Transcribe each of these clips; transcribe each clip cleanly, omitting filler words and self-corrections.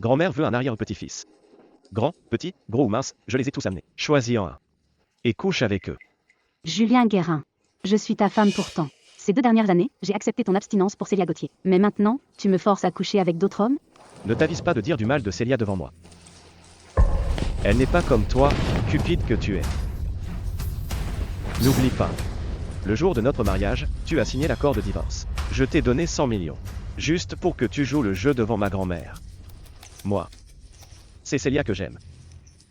Grand-mère veut un arrière-petit-fils. Grand, petit, gros ou mince, je les ai tous amenés. Choisis en un. Et couche avec eux. Julien Guérin. Je suis ta femme pourtant. Ces 2 dernières années, j'ai accepté ton abstinence pour Célia Gauthier. Mais maintenant, tu me forces à coucher avec d'autres hommes? Ne t'avise pas de dire du mal de Célia devant moi. Elle n'est pas comme toi, cupide que tu es. N'oublie pas. Le jour de notre mariage, tu as signé l'accord de divorce. Je t'ai donné 100 millions. Juste pour que tu joues le jeu devant ma grand-mère. Moi. C'est Célia que j'aime.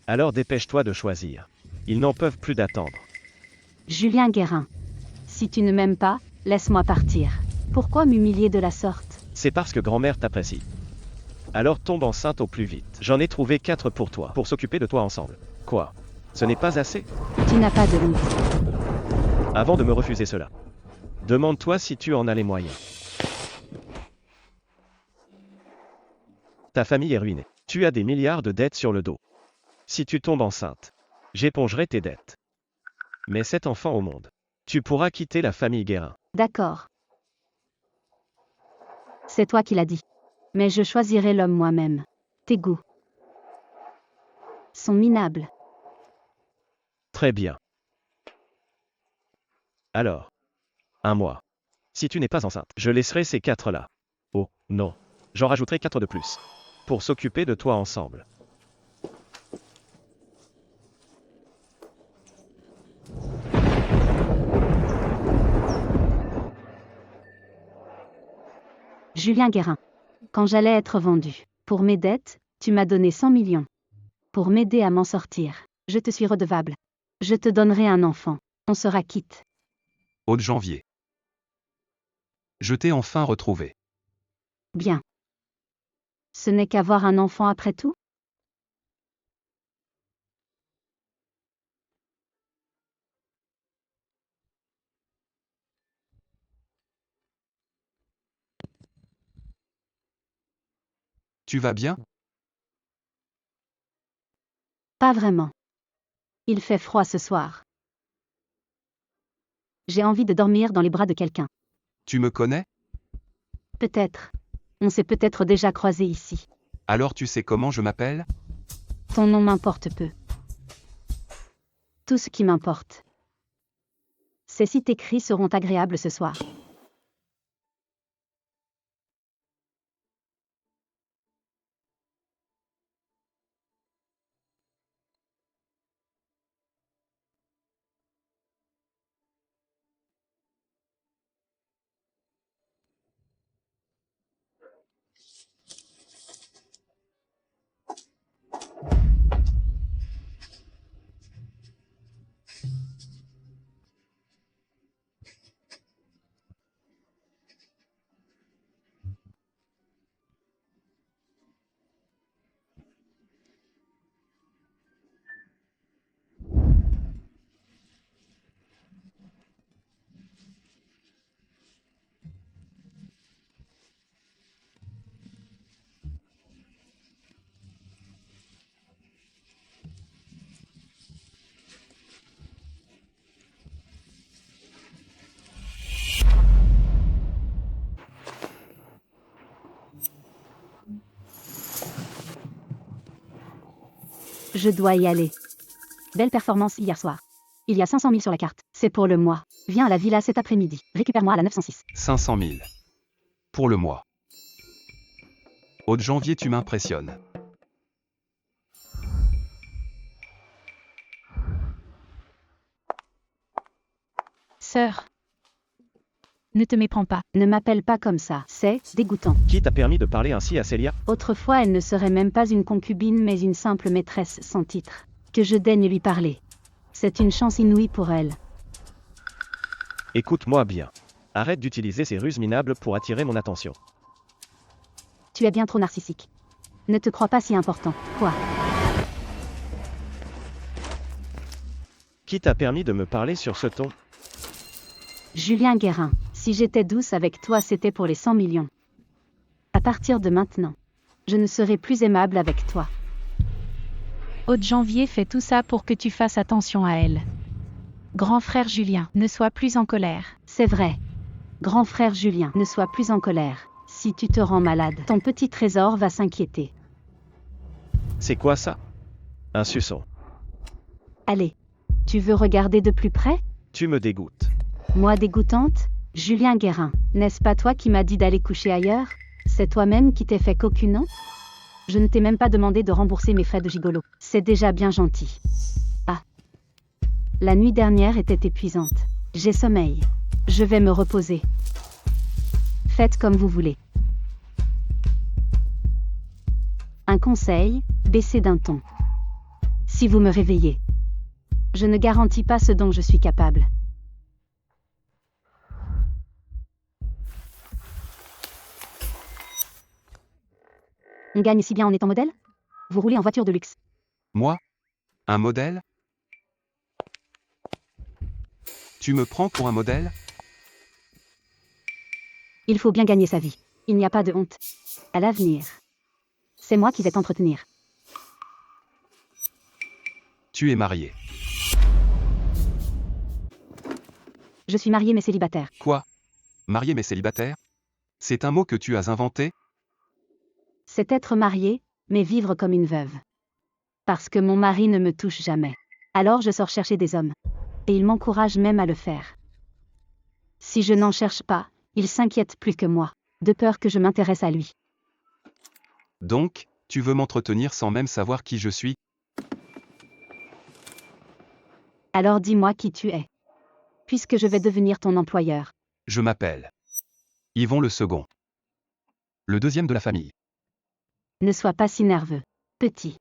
Alors dépêche-toi de choisir. Ils n'en peuvent plus d'attendre. Julien Guérin. Si tu ne m'aimes pas, laisse-moi partir. Pourquoi m'humilier de la sorte? C'est parce que grand-mère t'apprécie. Alors tombe enceinte au plus vite. J'en ai trouvé 4 pour toi, pour s'occuper de toi ensemble. Quoi? Ce n'est pas assez? Tu n'as pas de honte. Avant de me refuser cela, demande-toi si tu en as les moyens. Ta famille est ruinée. Tu as des milliards de dettes sur le dos. Si tu tombes enceinte, j'épongerai tes dettes. Mais 7 enfants au monde. Tu pourras quitter la famille Guérin. D'accord. C'est toi qui l'as dit. Mais je choisirai l'homme moi-même. Tes goûts sont minables. Très bien. Alors, un mois. Si tu n'es pas enceinte, je laisserai ces 4-là. Oh, non. J'en rajouterai 4 de plus. Pour s'occuper de toi ensemble. Julien Guérin. Quand j'allais être vendu, pour mes dettes, tu m'as donné 100 millions. Pour m'aider à m'en sortir, je te suis redevable. Je te donnerai un enfant. On sera quitte. Aude Janvier. Je t'ai enfin retrouvé. Bien. Ce n'est qu'avoir un enfant après tout? Tu vas bien? Pas vraiment. Il fait froid ce soir. J'ai envie de dormir dans les bras de quelqu'un. Tu me connais? Peut-être. On s'est peut-être déjà croisés ici. Alors tu sais comment je m'appelle? Ton nom m'importe peu. Tout ce qui m'importe, c'est si tes cris seront agréables ce soir. Je dois y aller. Belle performance hier soir. Il y a 500 000 sur la carte. C'est pour le mois. Viens à la villa cet après-midi. Récupère-moi à la 906. 500 000. Pour le mois. Aude Janvier, tu m'impressionnes. Sœur. Ne te méprends pas. Ne m'appelle pas comme ça. C'est dégoûtant. Qui t'a permis de parler ainsi à Célia? Autrefois, elle ne serait même pas une concubine mais une simple maîtresse sans titre. Que je daigne lui parler. C'est une chance inouïe pour elle. Écoute-moi bien. Arrête d'utiliser ces ruses minables pour attirer mon attention. Tu es bien trop narcissique. Ne te crois pas si important. Quoi? Qui t'a permis de me parler sur ce ton? Julien Guérin. Si j'étais douce avec toi, c'était pour les 100 millions. À partir de maintenant, je ne serai plus aimable avec toi. Aude Janvier fait tout ça pour que tu fasses attention à elle. Grand frère Julien, ne sois plus en colère. C'est vrai. Grand frère Julien, ne sois plus en colère. Si tu te rends malade, ton petit trésor va s'inquiéter. C'est quoi ça? Un suçon. Allez. Tu veux regarder de plus près? Tu me dégoûtes. Moi dégoûtante? Julien Guérin, n'est-ce pas toi qui m'as dit d'aller coucher ailleurs? C'est toi-même qui t'es fait cocu, Je ne t'ai même pas demandé de rembourser mes frais de gigolo. C'est déjà bien gentil. Ah. La nuit dernière était épuisante. J'ai sommeil. Je vais me reposer. Faites comme vous voulez. Un conseil, baissez d'un ton. Si vous me réveillez. Je ne garantis pas ce dont je suis capable. On gagne si bien en étant modèle? Vous roulez en voiture de luxe. Moi? Un modèle? Tu me prends pour un modèle? Il faut bien gagner sa vie. Il n'y a pas de honte. À l'avenir. C'est moi qui vais t'entretenir. Tu es marié. Je suis mariée mais célibataire. Quoi? Marié mais célibataire? C'est un mot que tu as inventé? C'est être mariée, mais vivre comme une veuve. Parce que mon mari ne me touche jamais. Alors je sors chercher des hommes. Et il m'encourage même à le faire. Si je n'en cherche pas, il s'inquiète plus que moi, de peur que je m'intéresse à lui. Donc, tu veux m'entretenir sans même savoir qui je suis? Alors dis-moi qui tu es. Puisque je vais devenir ton employeur. Je m'appelle Yvon le second. Le deuxième de la famille. Ne sois pas si nerveux. Petit.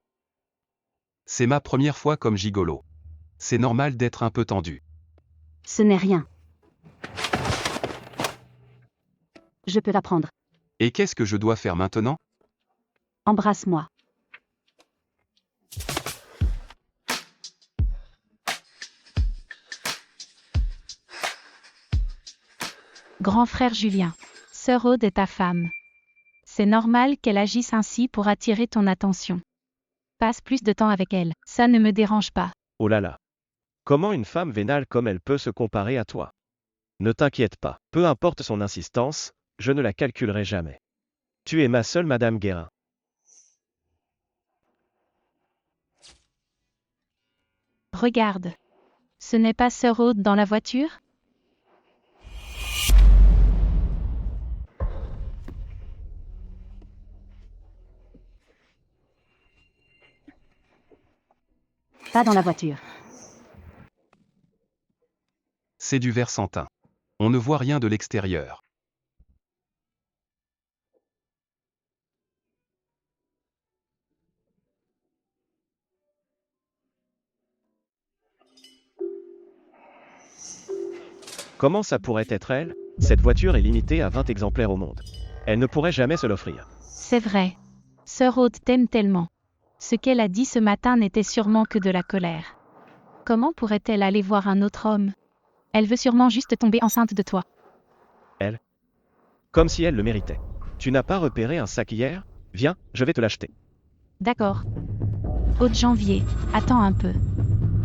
C'est ma première fois comme gigolo. C'est normal d'être un peu tendu. Ce n'est rien. Je peux l'apprendre. Et qu'est-ce que je dois faire maintenant? Embrasse-moi. Grand frère Julien. Sœur Aude est ta femme. C'est normal qu'elle agisse ainsi pour attirer ton attention. Passe plus de temps avec elle, ça ne me dérange pas. Oh là là. Comment une femme vénale comme elle peut se comparer à toi? Ne t'inquiète pas, peu importe son insistance, je ne la calculerai jamais. Tu es ma seule Madame Guérin. Regarde. Ce n'est pas sœur Aude dans la voiture? Pas dans la voiture. C'est du Versantin. On ne voit rien de l'extérieur. Comment ça pourrait être elle? Cette voiture est limitée à 20 exemplaires au monde. Elle ne pourrait jamais se l'offrir. C'est vrai. Sœur Aude t'aime tellement. Ce qu'elle a dit ce matin n'était sûrement que de la colère. Comment pourrait-elle aller voir un autre homme? Elle veut sûrement juste tomber enceinte de toi. Elle? Comme si elle le méritait. Tu n'as pas repéré un sac hier? Viens, je vais te l'acheter. D'accord. Aude Janvier, attends un peu.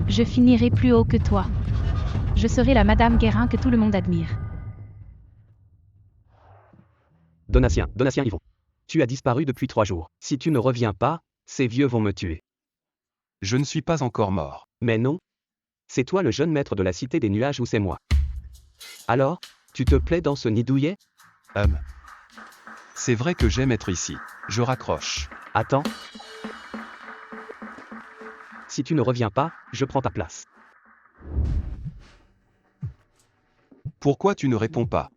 Je finirai plus haut que toi. Je serai la Madame Guérin que tout le monde admire. Donatien Yvon. Tu as disparu depuis 3 jours. Si tu ne reviens pas, ces vieux vont me tuer. Je ne suis pas encore mort. Mais non. C'est toi le jeune maître de la cité des nuages ou c'est moi? Alors, tu te plais dans ce nid douillet? C'est vrai que j'aime être ici. Je raccroche. Attends. Si tu ne reviens pas, je prends ta place. Pourquoi tu ne réponds pas?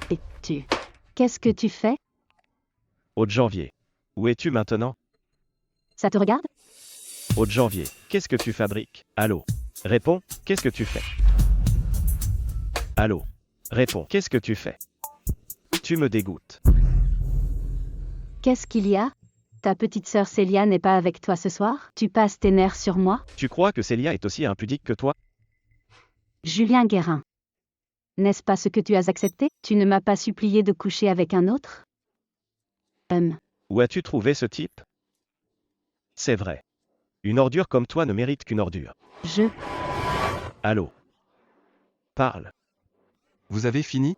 Et tu. Qu'est-ce que tu fais? Aude Janvier. Où es-tu maintenant? Ça te regarde? Aude Janvier. Qu'est-ce que tu fabriques? Allô? Réponds, qu'est-ce que tu fais? Allô? Réponds, qu'est-ce que tu fais? Tu me dégoûtes. Qu'est-ce qu'il y a? Ta petite sœur Célia n'est pas avec toi ce soir? Tu passes tes nerfs sur moi? Tu crois que Célia est aussi impudique que toi? Julien Guérin. N'est-ce pas ce que tu as accepté? Tu ne m'as pas supplié de coucher avec un autre? Où as-tu trouvé ce type? C'est vrai. Une ordure comme toi ne mérite qu'une ordure. Allô? Parle. Vous avez fini?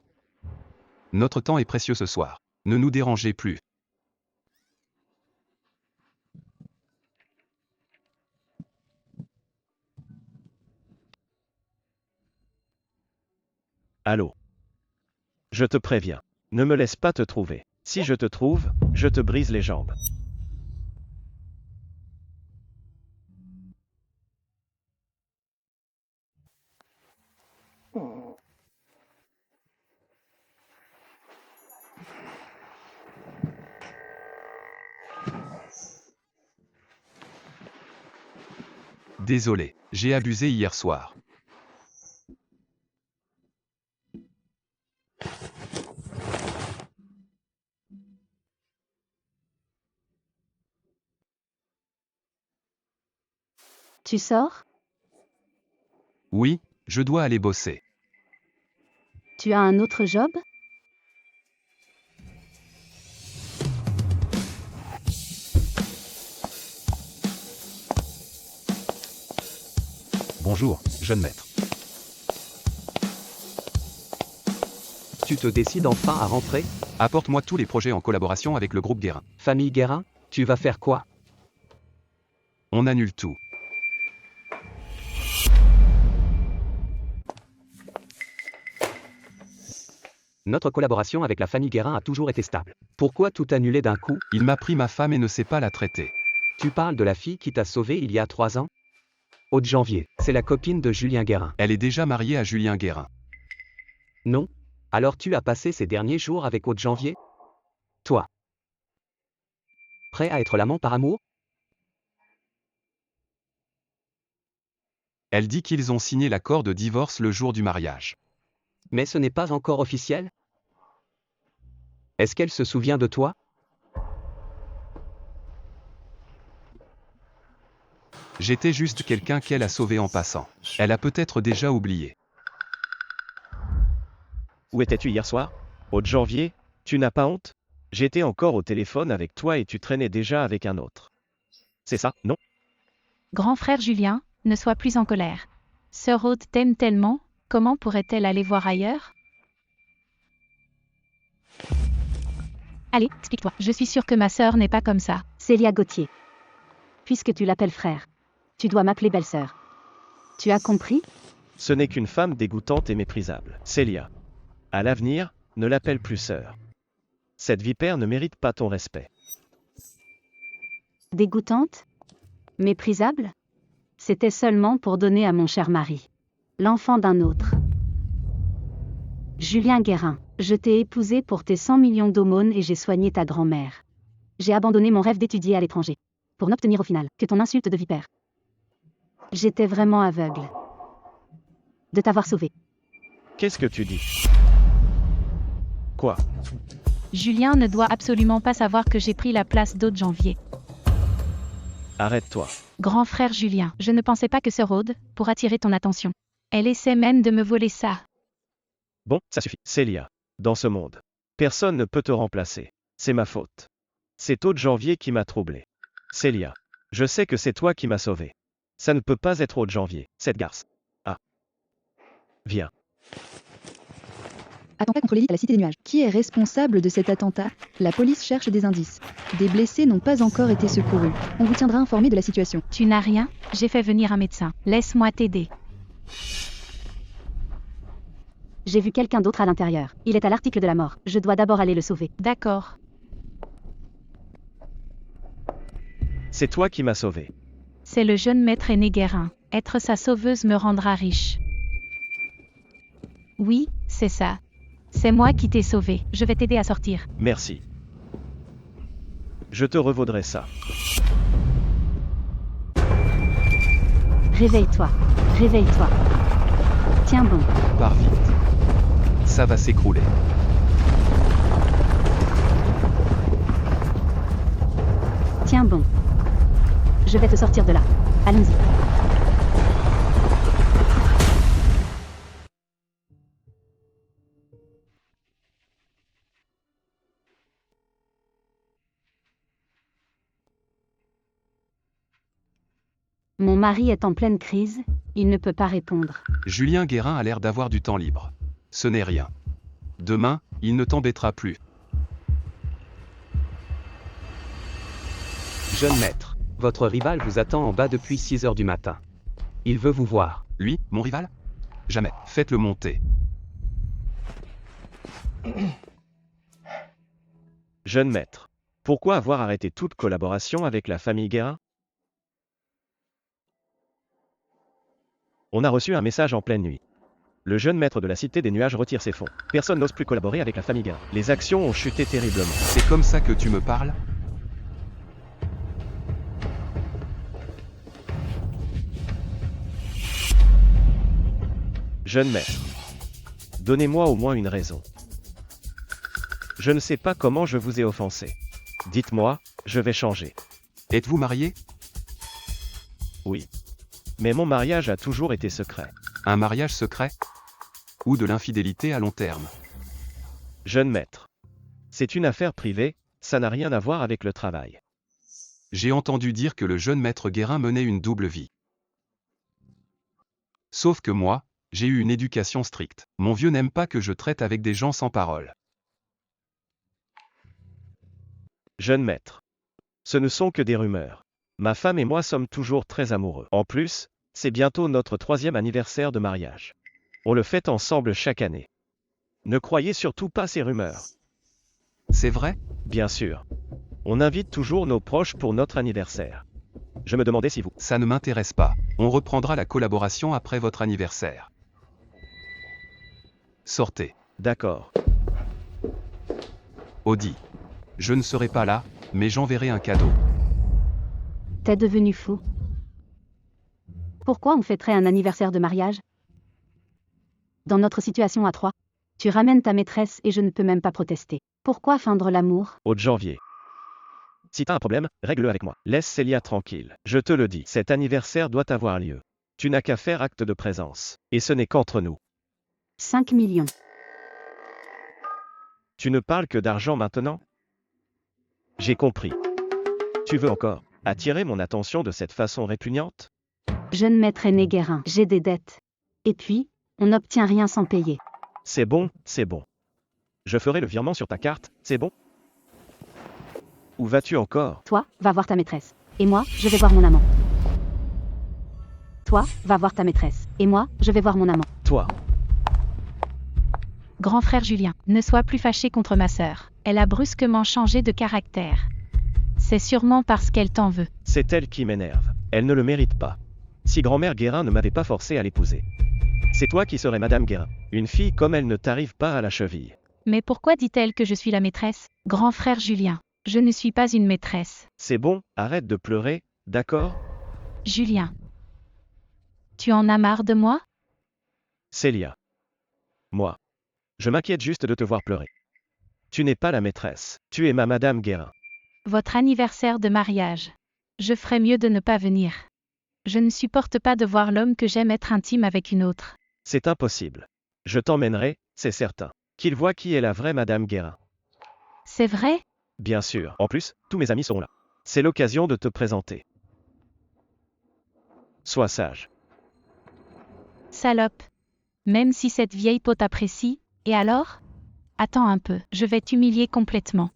Notre temps est précieux ce soir. Ne nous dérangez plus. Allô? Je te préviens. Ne me laisse pas te trouver. Si je te trouve, je te brise les jambes. Désolé, j'ai abusé hier soir. Tu sors? Oui, je dois aller bosser. Tu as un autre job? Bonjour, jeune maître. Tu te décides enfin à rentrer? Apporte-moi tous les projets en collaboration avec le groupe Guérin. Famille Guérin, tu vas faire quoi? On annule tout. Notre collaboration avec la famille Guérin a toujours été stable. Pourquoi tout annuler d'un coup? Il m'a pris ma femme et ne sait pas la traiter. Tu parles de la fille qui t'a sauvé il y a 3 ans? Aude Janvier, c'est la copine de Julien Guérin. Elle est déjà mariée à Julien Guérin. Non? Alors tu as passé ces derniers jours avec Aude Janvier? Toi? Prêt à être l'amant par amour? Elle dit qu'ils ont signé l'accord de divorce le jour du mariage. Mais ce n'est pas encore officiel? Est-ce qu'elle se souvient de toi? J'étais juste quelqu'un qu'elle a sauvé en passant. Elle a peut-être déjà oublié. Où étais-tu hier soir? Au janvier? Tu n'as pas honte? J'étais encore au téléphone avec toi et tu traînais déjà avec un autre. C'est ça, non? Grand frère Julien, ne sois plus en colère. Sœur Aude t'aime tellement, comment pourrait-elle aller voir ailleurs? Allez, explique-toi. Je suis sûre que ma sœur n'est pas comme ça. Célia Gauthier. Puisque tu l'appelles frère, tu dois m'appeler belle-sœur. Tu as compris? Ce n'est qu'une femme dégoûtante et méprisable. Célia. À l'avenir, ne l'appelle plus sœur. Cette vipère ne mérite pas ton respect. Dégoûtante? Méprisable? C'était seulement pour donner à mon cher mari l'enfant d'un autre. Julien Guérin, je t'ai épousé pour tes 100 millions d'aumônes et j'ai soigné ta grand-mère. J'ai abandonné mon rêve d'étudier à l'étranger, pour n'obtenir au final que ton insulte de vipère. J'étais vraiment aveugle de t'avoir sauvé. Qu'est-ce que tu dis? Quoi? Julien ne doit absolument pas savoir que j'ai pris la place d'Aude Janvier. Arrête-toi. Grand frère Julien, je ne pensais pas que sœur Aude, pour attirer ton attention. Elle essaie même de me voler ça. Bon, ça suffit. Célia. Dans ce monde, personne ne peut te remplacer. C'est ma faute. C'est Aude Janvier qui m'a troublé. Célia. Je sais que c'est toi qui m'as sauvé. Ça ne peut pas être Aude Janvier, cette garce. Ah. Viens. Attentat contre l'élite à la Cité des Nuages. Qui est responsable de cet attentat? La police cherche des indices. Des blessés n'ont pas encore été secourus. On vous tiendra informé de la situation. Tu n'as rien? J'ai fait venir un médecin. Laisse-moi t'aider. J'ai vu quelqu'un d'autre à l'intérieur. Il est à l'article de la mort. Je dois d'abord aller le sauver. D'accord. C'est toi qui m'as sauvé. C'est le jeune maître aîné Guérin. Être sa sauveuse me rendra riche. Oui, c'est ça. C'est moi qui t'ai sauvé. Je vais t'aider à sortir. Merci. Je te revaudrai ça. Réveille-toi. Réveille-toi. Tiens bon. Pars vite. Ça va s'écrouler. Tiens bon. Je vais te sortir de là. Allons-y. Mon mari est en pleine crise, il ne peut pas répondre. Julien Guérin a l'air d'avoir du temps libre. Ce n'est rien. Demain, il ne t'embêtera plus. Jeune maître, votre rival vous attend en bas depuis 6 heures du matin. Il veut vous voir. Lui, mon rival? Jamais. Faites-le monter. Jeune maître. Pourquoi avoir arrêté toute collaboration avec la famille Guérin? On a reçu un message en pleine nuit. Le jeune maître de la Cité des Nuages retire ses fonds. Personne n'ose plus collaborer avec la famille Guérin. Les actions ont chuté terriblement. C'est comme ça que tu me parles? Jeune maître. Donnez-moi au moins une raison. Je ne sais pas comment je vous ai offensé. Dites-moi, je vais changer. Êtes-vous marié? Oui. Mais mon mariage a toujours été secret. Un mariage secret? Ou de l'infidélité à long terme? Jeune maître. C'est une affaire privée, ça n'a rien à voir avec le travail. J'ai entendu dire que le jeune maître Guérin menait une double vie. Sauf que moi, j'ai eu une éducation stricte. Mon vieux n'aime pas que je traite avec des gens sans parole. Jeune maître. Ce ne sont que des rumeurs. Ma femme et moi sommes toujours très amoureux. En plus, c'est bientôt notre 3e anniversaire de mariage. On le fête ensemble chaque année. Ne croyez surtout pas ces rumeurs. C'est vrai? Bien sûr. On invite toujours nos proches pour notre anniversaire. Je me demandais si vous... Ça ne m'intéresse pas. On reprendra la collaboration après votre anniversaire. Sortez. D'accord. Audi. Je ne serai pas là, mais j'enverrai un cadeau. T'es devenu fou. Pourquoi on fêterait un anniversaire de mariage? Dans notre situation à 3, tu ramènes ta maîtresse et je ne peux même pas protester. Pourquoi feindre l'amour? Au janvier. Si t'as un problème, règle-le avec moi. Laisse Célia tranquille. Je te le dis, cet anniversaire doit avoir lieu. Tu n'as qu'à faire acte de présence. Et ce n'est qu'entre nous. 5 millions. Tu ne parles que d'argent maintenant? J'ai compris. Tu veux encore attirer mon attention de cette façon répugnante? Jeune maître aîné Guérin, j'ai des dettes. Et puis, on n'obtient rien sans payer. C'est bon, c'est bon. Je ferai le virement sur ta carte, c'est bon? Où vas-tu encore? Toi, va voir ta maîtresse. Et moi, je vais voir mon amant. Toi, va voir ta maîtresse. Et moi, je vais voir mon amant. Toi. Grand frère Julien, ne sois plus fâché contre ma sœur. Elle a brusquement changé de caractère. C'est sûrement parce qu'elle t'en veut. C'est elle qui m'énerve. Elle ne le mérite pas. Si grand-mère Guérin ne m'avait pas forcé à l'épouser. C'est toi qui serais Madame Guérin. Une fille comme elle ne t'arrive pas à la cheville. Mais pourquoi dit-elle que je suis la maîtresse? Grand frère Julien, je ne suis pas une maîtresse. C'est bon, arrête de pleurer, d'accord? Julien. Tu en as marre de moi? Célia. Moi. Je m'inquiète juste de te voir pleurer. Tu n'es pas la maîtresse, tu es ma Madame Guérin. Votre anniversaire de mariage. Je ferais mieux de ne pas venir. Je ne supporte pas de voir l'homme que j'aime être intime avec une autre. C'est impossible. Je t'emmènerai, c'est certain. Qu'il voit qui est la vraie Madame Guérin. C'est vrai? Bien sûr. En plus, tous mes amis sont là. C'est l'occasion de te présenter. Sois sage. Salope. Même si cette vieille peau t'apprécie, et alors? Attends un peu, je vais t'humilier complètement.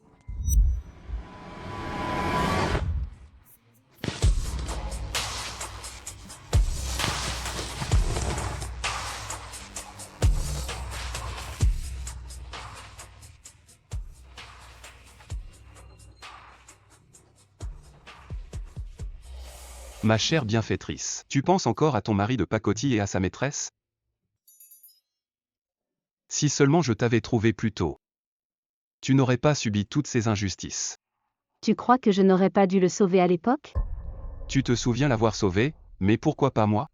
Ma chère bienfaitrice, tu penses encore à ton mari de pacotille et à sa maîtresse? Si seulement je t'avais trouvé plus tôt. Tu n'aurais pas subi toutes ces injustices. Tu crois que je n'aurais pas dû le sauver à l'époque? Tu te souviens l'avoir sauvé, mais pourquoi pas moi?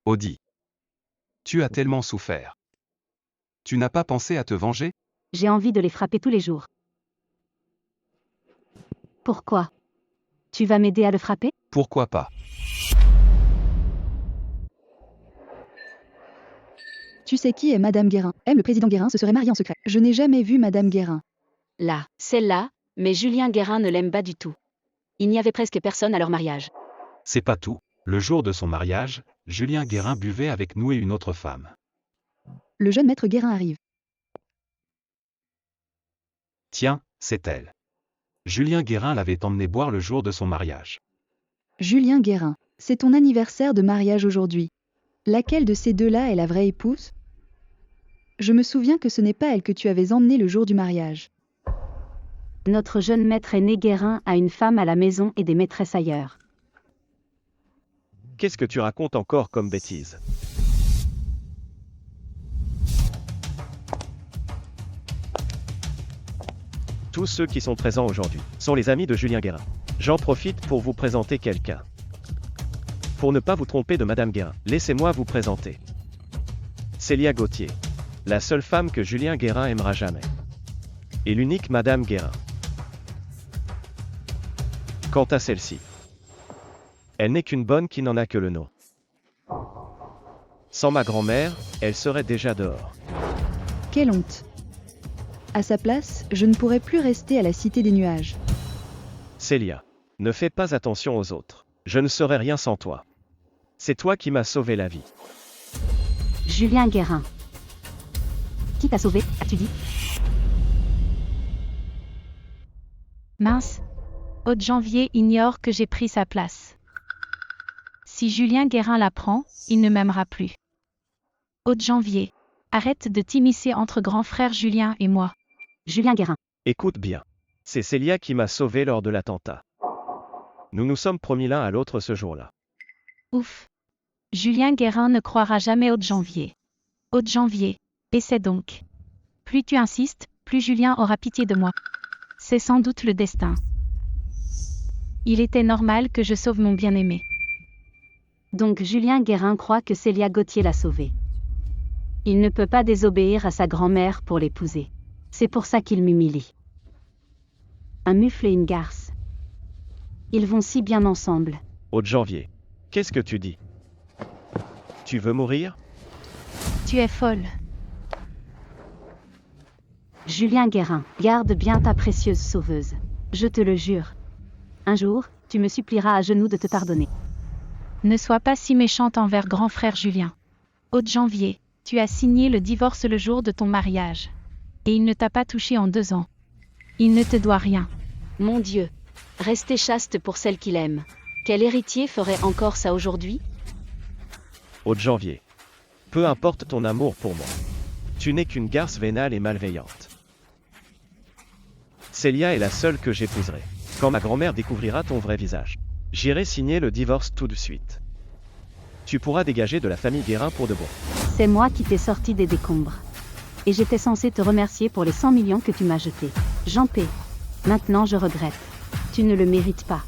Audi. Tu as tellement souffert. Tu n'as pas pensé à te venger? J'ai envie de les frapper tous les jours. Pourquoi? Tu vas m'aider à le frapper? Pourquoi pas? Tu sais qui est Madame Guérin? Le président Guérin se serait marié en secret. Je n'ai jamais vu Madame Guérin. Là, celle-là, mais Julien Guérin ne l'aime pas du tout. Il n'y avait presque personne à leur mariage. C'est pas tout. Le jour de son mariage, Julien Guérin buvait avec nous et une autre femme. Le jeune maître Guérin arrive. Tiens, c'est elle. Julien Guérin l'avait emmené boire le jour de son mariage. Julien Guérin, c'est ton anniversaire de mariage aujourd'hui. Laquelle de ces deux-là est la vraie épouse? Je me souviens que ce n'est pas elle que tu avais emmenée le jour du mariage. Notre jeune maître aîné Guérin a une femme à la maison et des maîtresses ailleurs. Qu'est-ce que tu racontes encore comme bêtise? Tous ceux qui sont présents aujourd'hui sont les amis de Julien Guérin. J'en profite pour vous présenter quelqu'un. Pour ne pas vous tromper de Madame Guérin, laissez-moi vous présenter Célia Gauthier, la seule femme que Julien Guérin aimera jamais. Et l'unique Madame Guérin. Quant à celle-ci, elle n'est qu'une bonne qui n'en a que le nom. Sans ma grand-mère, elle serait déjà dehors. Quelle honte! À sa place, je ne pourrais plus rester à la Cité des Nuages. Célia, ne fais pas attention aux autres. Je ne serais rien sans toi. C'est toi qui m'as sauvé la vie. Julien Guérin. Qui t'a sauvé, as-tu dit? Mince. Aude Janvier ignore que j'ai pris sa place. Si Julien Guérin la prend, il ne m'aimera plus. Aude Janvier. Arrête de t'immiscer entre grand frère Julien et moi. Julien Guérin. Écoute bien. C'est Célia qui m'a sauvé lors de l'attentat. Nous nous sommes promis l'un à l'autre ce jour-là. Ouf. Julien Guérin ne croira jamais Aude Janvier. Aude Janvier. Essaie donc. Plus tu insistes, plus Julien aura pitié de moi. C'est sans doute le destin. Il était normal que je sauve mon bien-aimé. Donc Julien Guérin croit que Célia Gauthier l'a sauvé. Il ne peut pas désobéir à sa grand-mère pour l'épouser. C'est pour ça qu'il m'humilie. Un mufle et une garce. Ils vont si bien ensemble. Aude Janvier. Qu'est-ce que tu dis? Tu veux mourir? Tu es folle. Julien Guérin, garde bien ta précieuse sauveuse. Je te le jure. Un jour, tu me supplieras à genoux de te pardonner. Ne sois pas si méchante envers grand frère Julien. Aude Janvier, tu as signé le divorce le jour de ton mariage. Et il ne t'a pas touché en 2 ans. Il ne te doit rien. Mon Dieu. Rester chaste pour celle qu'il aime. Quel héritier ferait encore ça aujourd'hui? Aude Janvier. Peu importe ton amour pour moi. Tu n'es qu'une garce vénale et malveillante. Célia est la seule que j'épouserai. Quand ma grand-mère découvrira ton vrai visage, j'irai signer le divorce tout de suite. Tu pourras dégager de la famille Guérin pour de bon. C'est moi qui t'ai sorti des décombres. Et j'étais censé te remercier pour les 100 millions que tu m'as jetés. J'en paie. Maintenant je regrette. Tu ne le mérites pas.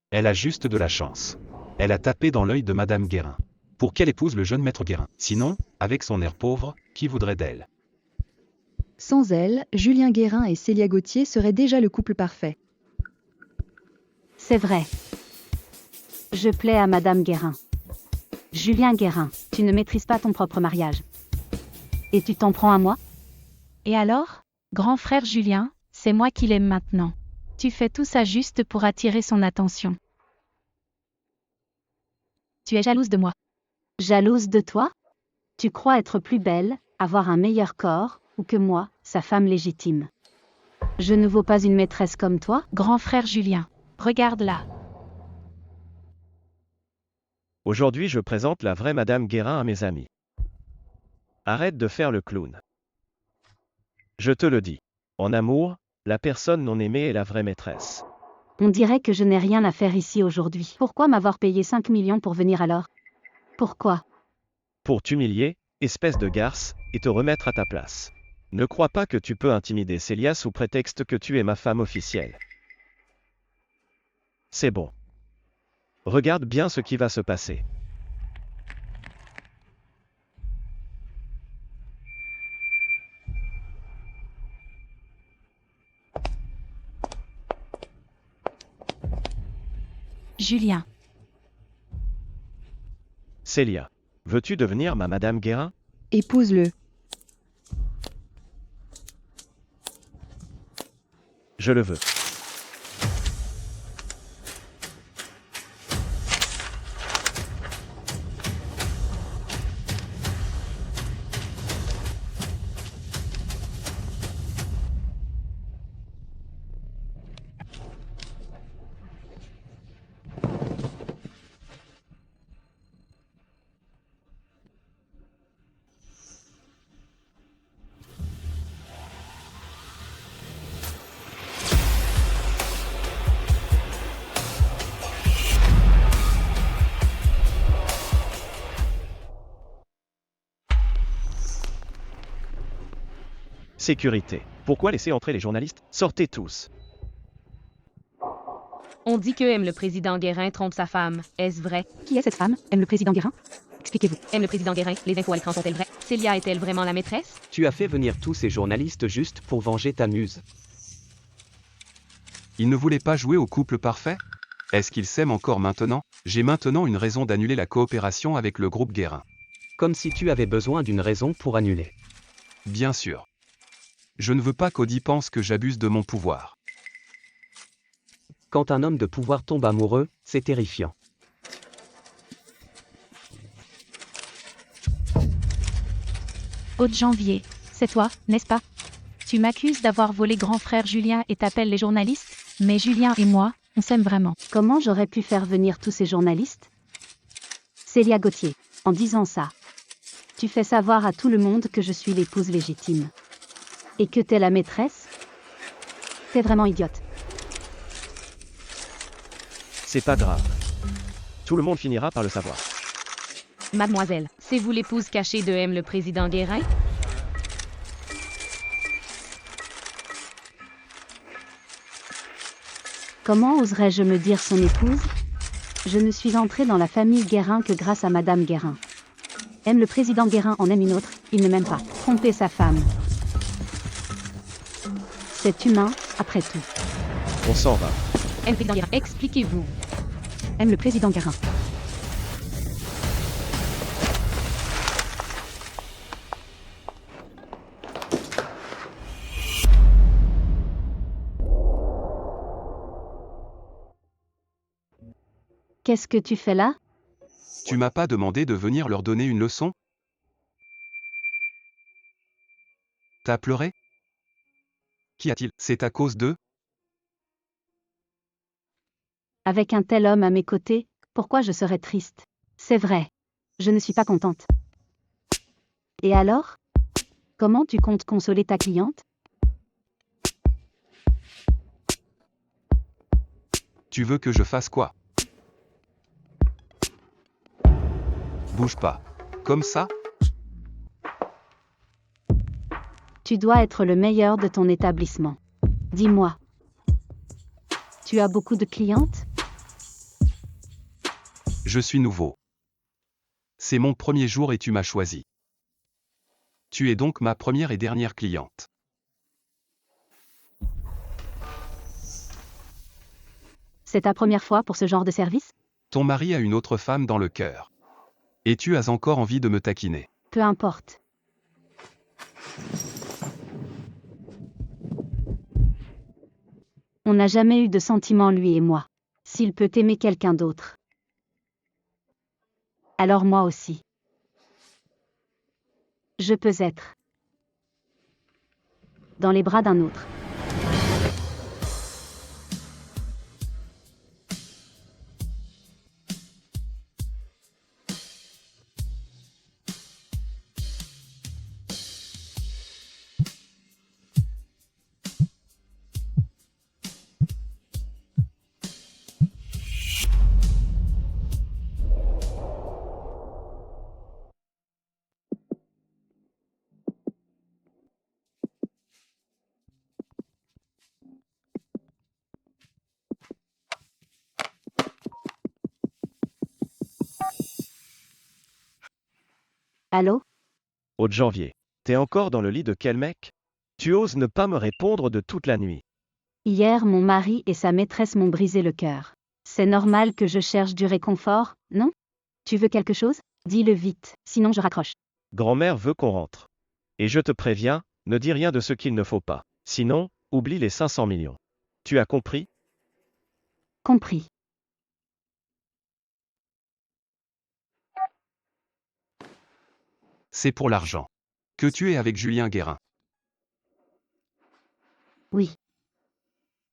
Elle a juste de la chance. Elle a tapé dans l'œil de Madame Guérin. Pour qu'elle épouse le jeune maître Guérin. Sinon, avec son air pauvre, qui voudrait d'elle? Sans elle, Julien Guérin et Célia Gauthier seraient déjà le couple parfait. C'est vrai. Je plais à Madame Guérin. Julien Guérin, tu ne maîtrises pas ton propre mariage. Et tu t'en prends à moi? Et alors, grand frère Julien, c'est moi qui l'aime maintenant. Tu fais tout ça juste pour attirer son attention. Tu es jalouse de moi. Jalouse de toi? Tu crois être plus belle, avoir un meilleur corps, ou que moi, sa femme légitime. Je ne vaux pas une maîtresse comme toi? Grand frère Julien, regarde là. Aujourd'hui je présente la vraie Madame Guérin à mes amis. Arrête de faire le clown. Je te le dis. En amour, la personne non aimée est la vraie maîtresse. On dirait que je n'ai rien à faire ici aujourd'hui. Pourquoi m'avoir payé 5 millions pour venir alors? Pourquoi? Pour t'humilier, espèce de garce, et te remettre à ta place. Ne crois pas que tu peux intimider Célia sous prétexte que tu es ma femme officielle. C'est bon. Regarde bien ce qui va se passer. Julien. Célia, veux-tu devenir ma Madame Guérin? Épouse-le. Je le veux. Sécurité. Pourquoi laisser entrer les journalistes? Sortez tous. On dit que M. le président Guérin trompe sa femme. Est-ce vrai? Qui est cette femme? M. le président Guérin? Expliquez-vous. M. le président Guérin, les infos à l'écran sont-elles vraies? Célia est-elle vraiment la maîtresse? Tu as fait venir tous ces journalistes juste pour venger ta muse. Il ne voulait pas jouer au couple parfait? Est-ce qu'il s'aime encore maintenant? J'ai maintenant une raison d'annuler la coopération avec le groupe Guérin. Comme si tu avais besoin d'une raison pour annuler. Bien sûr. Je ne veux pas qu'Audi pense que j'abuse de mon pouvoir. Quand un homme de pouvoir tombe amoureux, c'est terrifiant. Aude Janvier, c'est toi, n'est-ce pas? Tu m'accuses d'avoir volé grand frère Julien et t'appelles les journalistes, mais Julien et moi, on s'aime vraiment. Comment j'aurais pu faire venir tous ces journalistes? Célia Gauthier, en disant ça, tu fais savoir à tout le monde que je suis l'épouse légitime. Et que t'es la maîtresse? T'es vraiment idiote. C'est pas grave. Tout le monde finira par le savoir. Mademoiselle, c'est vous l'épouse cachée de M. le président Guérin? Comment oserais-je me dire son épouse? Je ne suis entrée dans la famille Guérin que grâce à Madame Guérin. M. le président Guérin en aime une autre, il ne m'aime pas. Tromper sa femme. C'est humain, après tout. On s'en va. M. le président Guérin, expliquez-vous. M. le président Guérin. Qu'est-ce que tu fais là? Tu m'as pas demandé de venir leur donner une leçon? T'as pleuré? Qu'y a-t-il? C'est à cause d'eux? Avec un tel homme à mes côtés, pourquoi je serais triste? C'est vrai. Je ne suis pas contente. Et alors? Comment tu comptes consoler ta cliente? Tu veux que je fasse quoi? Bouge pas. Comme ça? Tu dois être le meilleur de ton établissement. Dis-moi. Tu as beaucoup de clientes? Je suis nouveau. C'est mon premier jour et tu m'as choisi. Tu es donc ma première et dernière cliente. C'est ta première fois pour ce genre de service? Ton mari a une autre femme dans le cœur. Et tu as encore envie de me taquiner. Peu importe. On n'a jamais eu de sentiments, lui et moi. S'il peut aimer quelqu'un d'autre, alors moi aussi. Je peux être dans les bras d'un autre. Allô? Aude Janvier. T'es encore dans le lit de quel mec? Tu oses ne pas me répondre de toute la nuit. Hier, mon mari et sa maîtresse m'ont brisé le cœur. C'est normal que je cherche du réconfort, non? Tu veux quelque chose? Dis-le vite, sinon je raccroche. Grand-mère veut qu'on rentre. Et je te préviens, ne dis rien de ce qu'il ne faut pas. Sinon, oublie les 500 millions. Tu as compris? Compris. C'est pour l'argent. Que tu es avec Julien Guérin. Oui.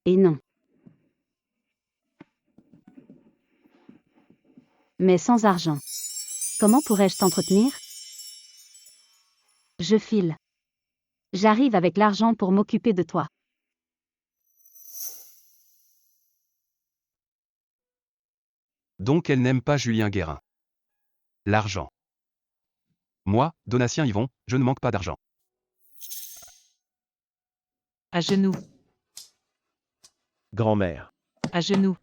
Et non. Mais sans argent. Comment pourrais-je t'entretenir? Je file. J'arrive avec l'argent pour m'occuper de toi. Donc elle n'aime pas Julien Guérin. L'argent. Moi, Donatien Yvon, je ne manque pas d'argent. À genoux, Grand-mère. à genoux.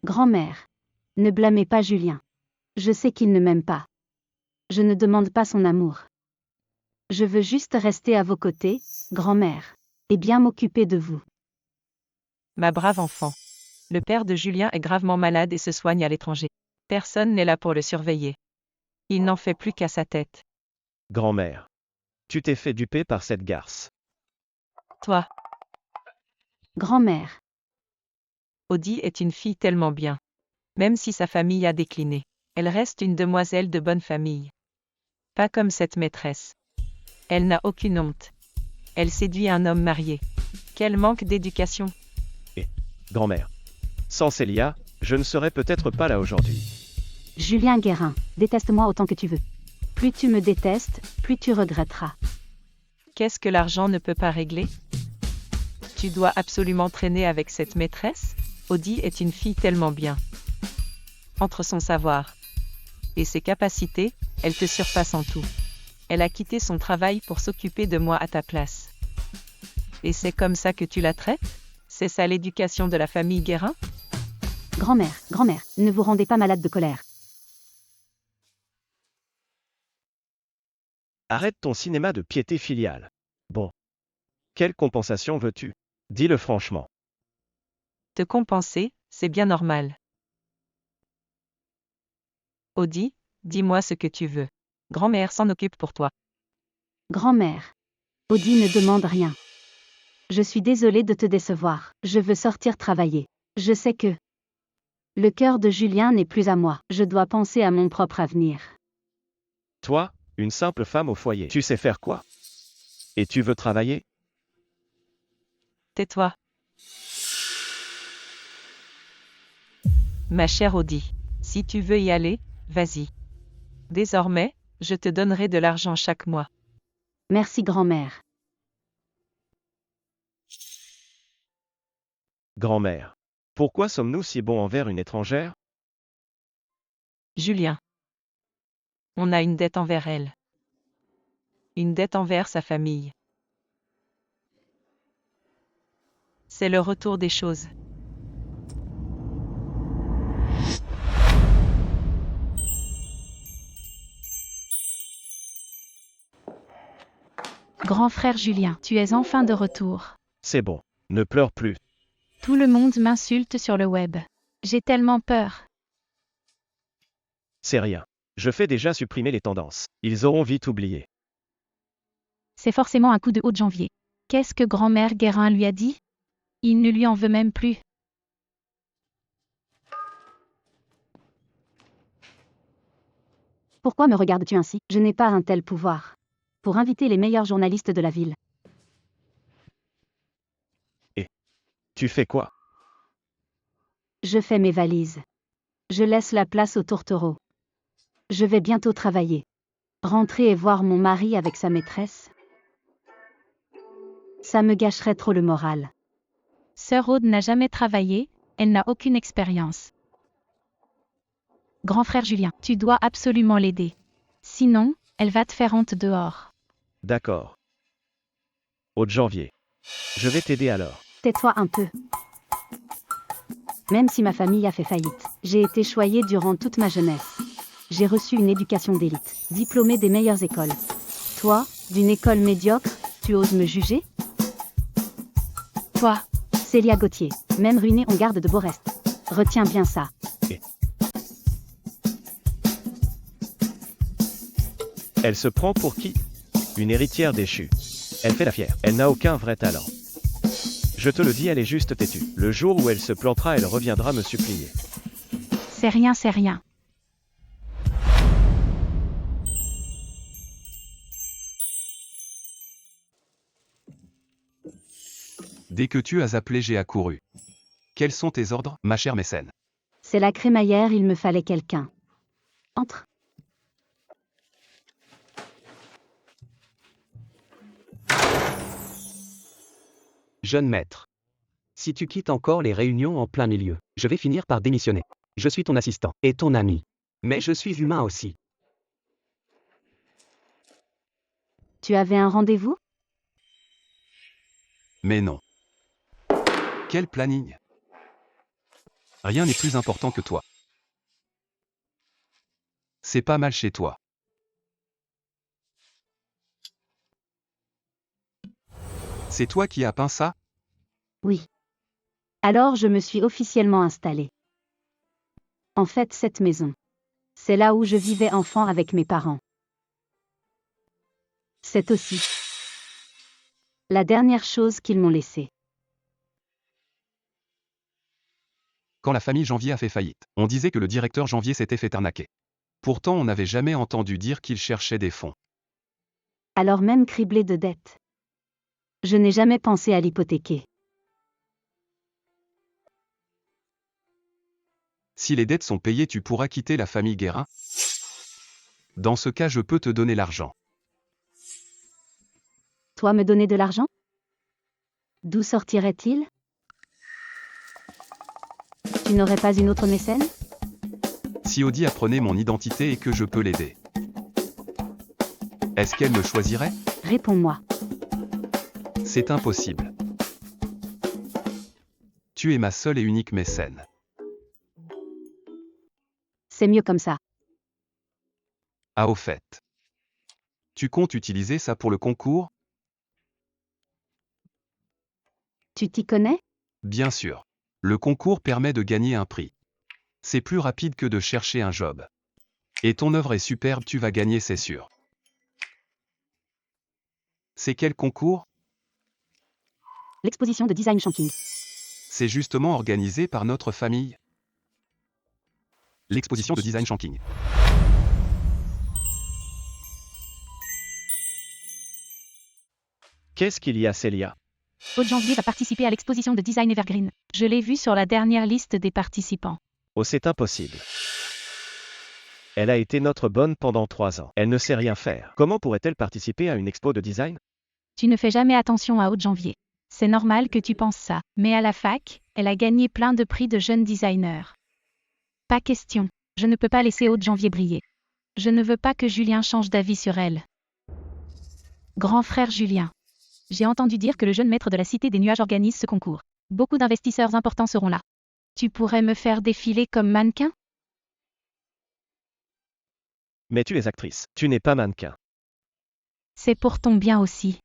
Grand-mère. Ne blâmez pas Julien. Je sais qu'il ne m'aime pas. Je ne demande pas son amour. Je veux juste rester à vos côtés, grand-mère, et bien m'occuper de vous. Ma brave enfant. Le père de Julien est gravement malade et se soigne à l'étranger. Personne n'est là pour le surveiller. Il n'en fait plus qu'à sa tête. Grand-mère. Tu t'es fait duper par cette garce. Toi, Grand-mère. Audie est une fille tellement bien. Même si sa famille a décliné, elle reste une demoiselle de bonne famille. Pas comme cette maîtresse. Elle n'a aucune honte. Elle séduit un homme marié. Quel manque d'éducation. Grand-mère. Sans Célia, je ne serais peut-être pas là aujourd'hui. Julien Guérin, déteste-moi autant que tu veux. Plus tu me détestes, plus tu regretteras. Qu'est-ce que l'argent ne peut pas régler? Tu dois absolument traîner avec cette maîtresse? Audie est une fille tellement bien. Entre son savoir et ses capacités, elle te surpasse en tout. Elle a quitté son travail pour s'occuper de moi à ta place. Et c'est comme ça que tu la traites? C'est ça l'éducation de la famille Guérin? Grand-mère, grand-mère, ne vous rendez pas malade de colère. Arrête ton cinéma de piété filiale. Bon. Quelle compensation veux-tu? Dis-le franchement. Te compenser, c'est bien normal. Audie, dis-moi ce que tu veux. Grand-mère s'en occupe pour toi. Grand-mère. Audie ne demande rien. Je suis désolée de te décevoir. Je veux sortir travailler. Je sais que le cœur de Julien n'est plus à moi. Je dois penser à mon propre avenir. Toi, une simple femme au foyer. Tu sais faire quoi? Et tu veux travailler? Tais-toi. Ma chère Audie, si tu veux y aller, vas-y. Désormais, je te donnerai de l'argent chaque mois. Merci grand-mère. Grand-mère. Pourquoi sommes-nous si bons envers une étrangère? Julien. On a une dette envers elle. Une dette envers sa famille. C'est le retour des choses. Grand frère Julien, tu es enfin de retour. C'est bon. Ne pleure plus. Tout le monde m'insulte sur le web. J'ai tellement peur. C'est rien. Je fais déjà supprimer les tendances. Ils auront vite oublié. C'est forcément un coup de haut de janvier. Qu'est-ce que grand-mère Guérin lui a dit? Il ne lui en veut même plus. Pourquoi me regardes-tu ainsi? Je n'ai pas un tel pouvoir. Pour inviter les meilleurs journalistes de la ville. Tu fais quoi? Je fais mes valises. Je laisse la place aux tourtereaux. Je vais bientôt travailler. Rentrer et voir mon mari avec sa maîtresse. Ça me gâcherait trop le moral. Sœur Aude n'a jamais travaillé, elle n'a aucune expérience. Grand frère Julien, tu dois absolument l'aider. Sinon, elle va te faire honte dehors. D'accord. Au de janvier. Je vais t'aider alors. Tais-toi un peu. Même si ma famille a fait faillite, j'ai été choyée durant toute ma jeunesse. J'ai reçu une éducation d'élite, diplômée des meilleures écoles. Toi, d'une école médiocre, tu oses me juger? Toi, Célia Gauthier, même ruinée on garde de beaux restes. Retiens bien ça. Elle se prend pour qui? Une héritière déchue. Elle fait la fière. Elle n'a aucun vrai talent. Je te le dis, elle est juste têtue. Le jour où elle se plantera, elle reviendra me supplier. C'est rien, c'est rien. Dès que tu as appelé, j'ai accouru. Quels sont tes ordres, ma chère mécène? C'est la crémaillère, il me fallait quelqu'un. Entre. Jeune maître. Si tu quittes encore les réunions en plein milieu, je vais finir par démissionner. Je suis ton assistant et ton ami. Mais je suis humain aussi. Tu avais un rendez-vous? Mais non. Quel planning? Rien n'est plus important que toi. C'est pas mal chez toi. C'est toi qui as peint ça? Oui. Alors je me suis officiellement installée. En fait, cette maison. C'est là où je vivais enfant avec mes parents. C'est aussi la dernière chose qu'ils m'ont laissée. Quand la famille Janvier a fait faillite, on disait que le directeur Janvier s'était fait arnaquer. Pourtant, on n'avait jamais entendu dire qu'il cherchait des fonds. Alors même criblée de dettes. Je n'ai jamais pensé à l'hypothéquer. Si les dettes sont payées, tu pourras quitter la famille Guérin? Dans ce cas, je peux te donner l'argent. Toi me donner de l'argent? D'où sortirait-il? Tu n'aurais pas une autre mécène? Si Audie apprenait mon identité et que je peux l'aider, est-ce qu'elle me choisirait? Réponds-moi. C'est impossible. Tu es ma seule et unique mécène. C'est mieux comme ça. Ah, au fait. Tu comptes utiliser ça pour le concours? Tu t'y connais? Bien sûr. Le concours permet de gagner un prix. C'est plus rapide que de chercher un job. Et ton œuvre est superbe, tu vas gagner, c'est sûr. C'est quel concours? L'exposition de design Shanking. C'est justement organisé par notre famille. L'exposition de design Shanking. Qu'est-ce qu'il y a, Célia? Aude Janvier va participer à l'exposition de design Evergreen. Je l'ai vue sur la dernière liste des participants. Oh, c'est impossible. Elle a été notre bonne pendant 3 ans. Elle ne sait rien faire. Comment pourrait-elle participer à une expo de design? Tu ne fais jamais attention à Aude Janvier. C'est normal que tu penses ça, mais à la fac, elle a gagné plein de prix de jeunes designers. Pas question, je ne peux pas laisser Aude Janvier briller. Je ne veux pas que Julien change d'avis sur elle. Grand frère Julien. J'ai entendu dire que le jeune maître de la Cité des Nuages organise ce concours. Beaucoup d'investisseurs importants seront là. Tu pourrais me faire défiler comme mannequin? Mais tu es actrice. Tu n'es pas mannequin. C'est pour ton bien aussi.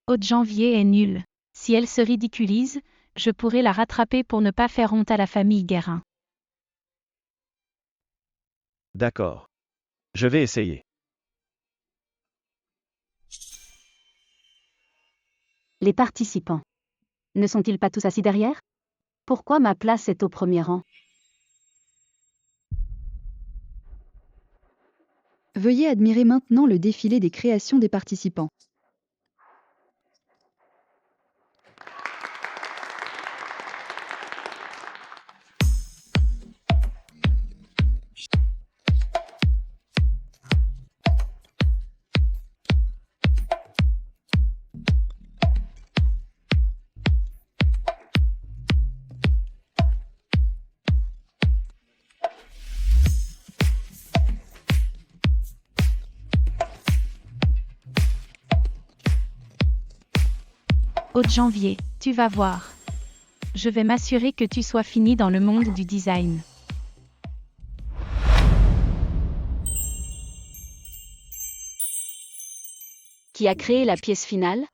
Aude Janvier est nulle. Si elle se ridiculise, je pourrais la rattraper pour ne pas faire honte à la famille Guérin. D'accord. Je vais essayer. Les participants. Ne sont-ils pas tous assis derrière? Pourquoi ma place est au premier rang? Veuillez admirer maintenant le défilé des créations des participants. Aude Janvier, tu vas voir. Je vais m'assurer que tu sois fini dans le monde du design. Qui a créé la pièce finale?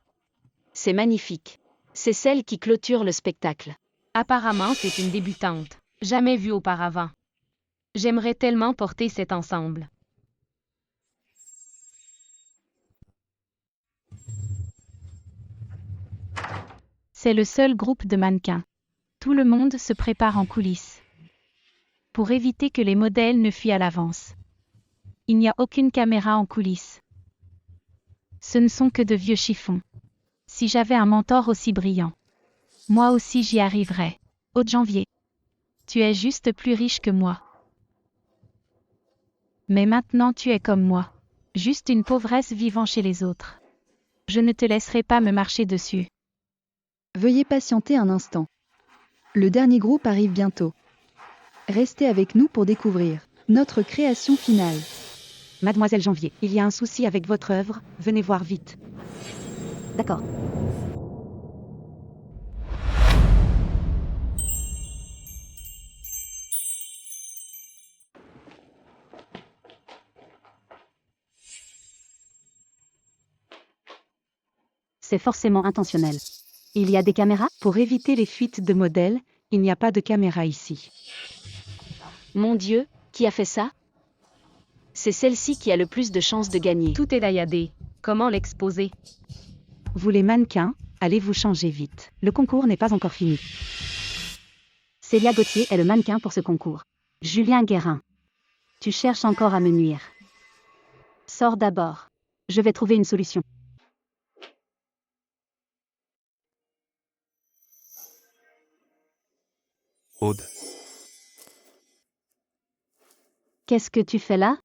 C'est magnifique. C'est celle qui clôture le spectacle. Apparemment, c'est une débutante. Jamais vue auparavant. J'aimerais tellement porter cet ensemble. C'est le seul groupe de mannequins. Tout le monde se prépare en coulisses. Pour éviter que les modèles ne fuient à l'avance. Il n'y a aucune caméra en coulisses. Ce ne sont que de vieux chiffons. Si j'avais un mentor aussi brillant, moi aussi j'y arriverais. Aude Janvier. Tu es juste plus riche que moi. Mais maintenant tu es comme moi. Juste une pauvresse vivant chez les autres. Je ne te laisserai pas me marcher dessus. Veuillez patienter un instant. Le dernier groupe arrive bientôt. Restez avec nous pour découvrir notre création finale. Mademoiselle Janvier, il y a un souci avec votre œuvre, venez voir vite. D'accord. C'est forcément intentionnel. Il y a des caméras? Pour éviter les fuites de modèles, il n'y a pas de caméra ici. Mon Dieu, qui a fait ça? C'est celle-ci qui a le plus de chances de gagner. Tout est dailladé. Comment l'exposer? Vous les mannequins, allez vous changer vite. Le concours n'est pas encore fini. Célia Gauthier est le mannequin pour ce concours. Julien Guérin. Tu cherches encore à me nuire. Sors d'abord. Je vais trouver une solution. Aude. Qu'est-ce que tu fais là?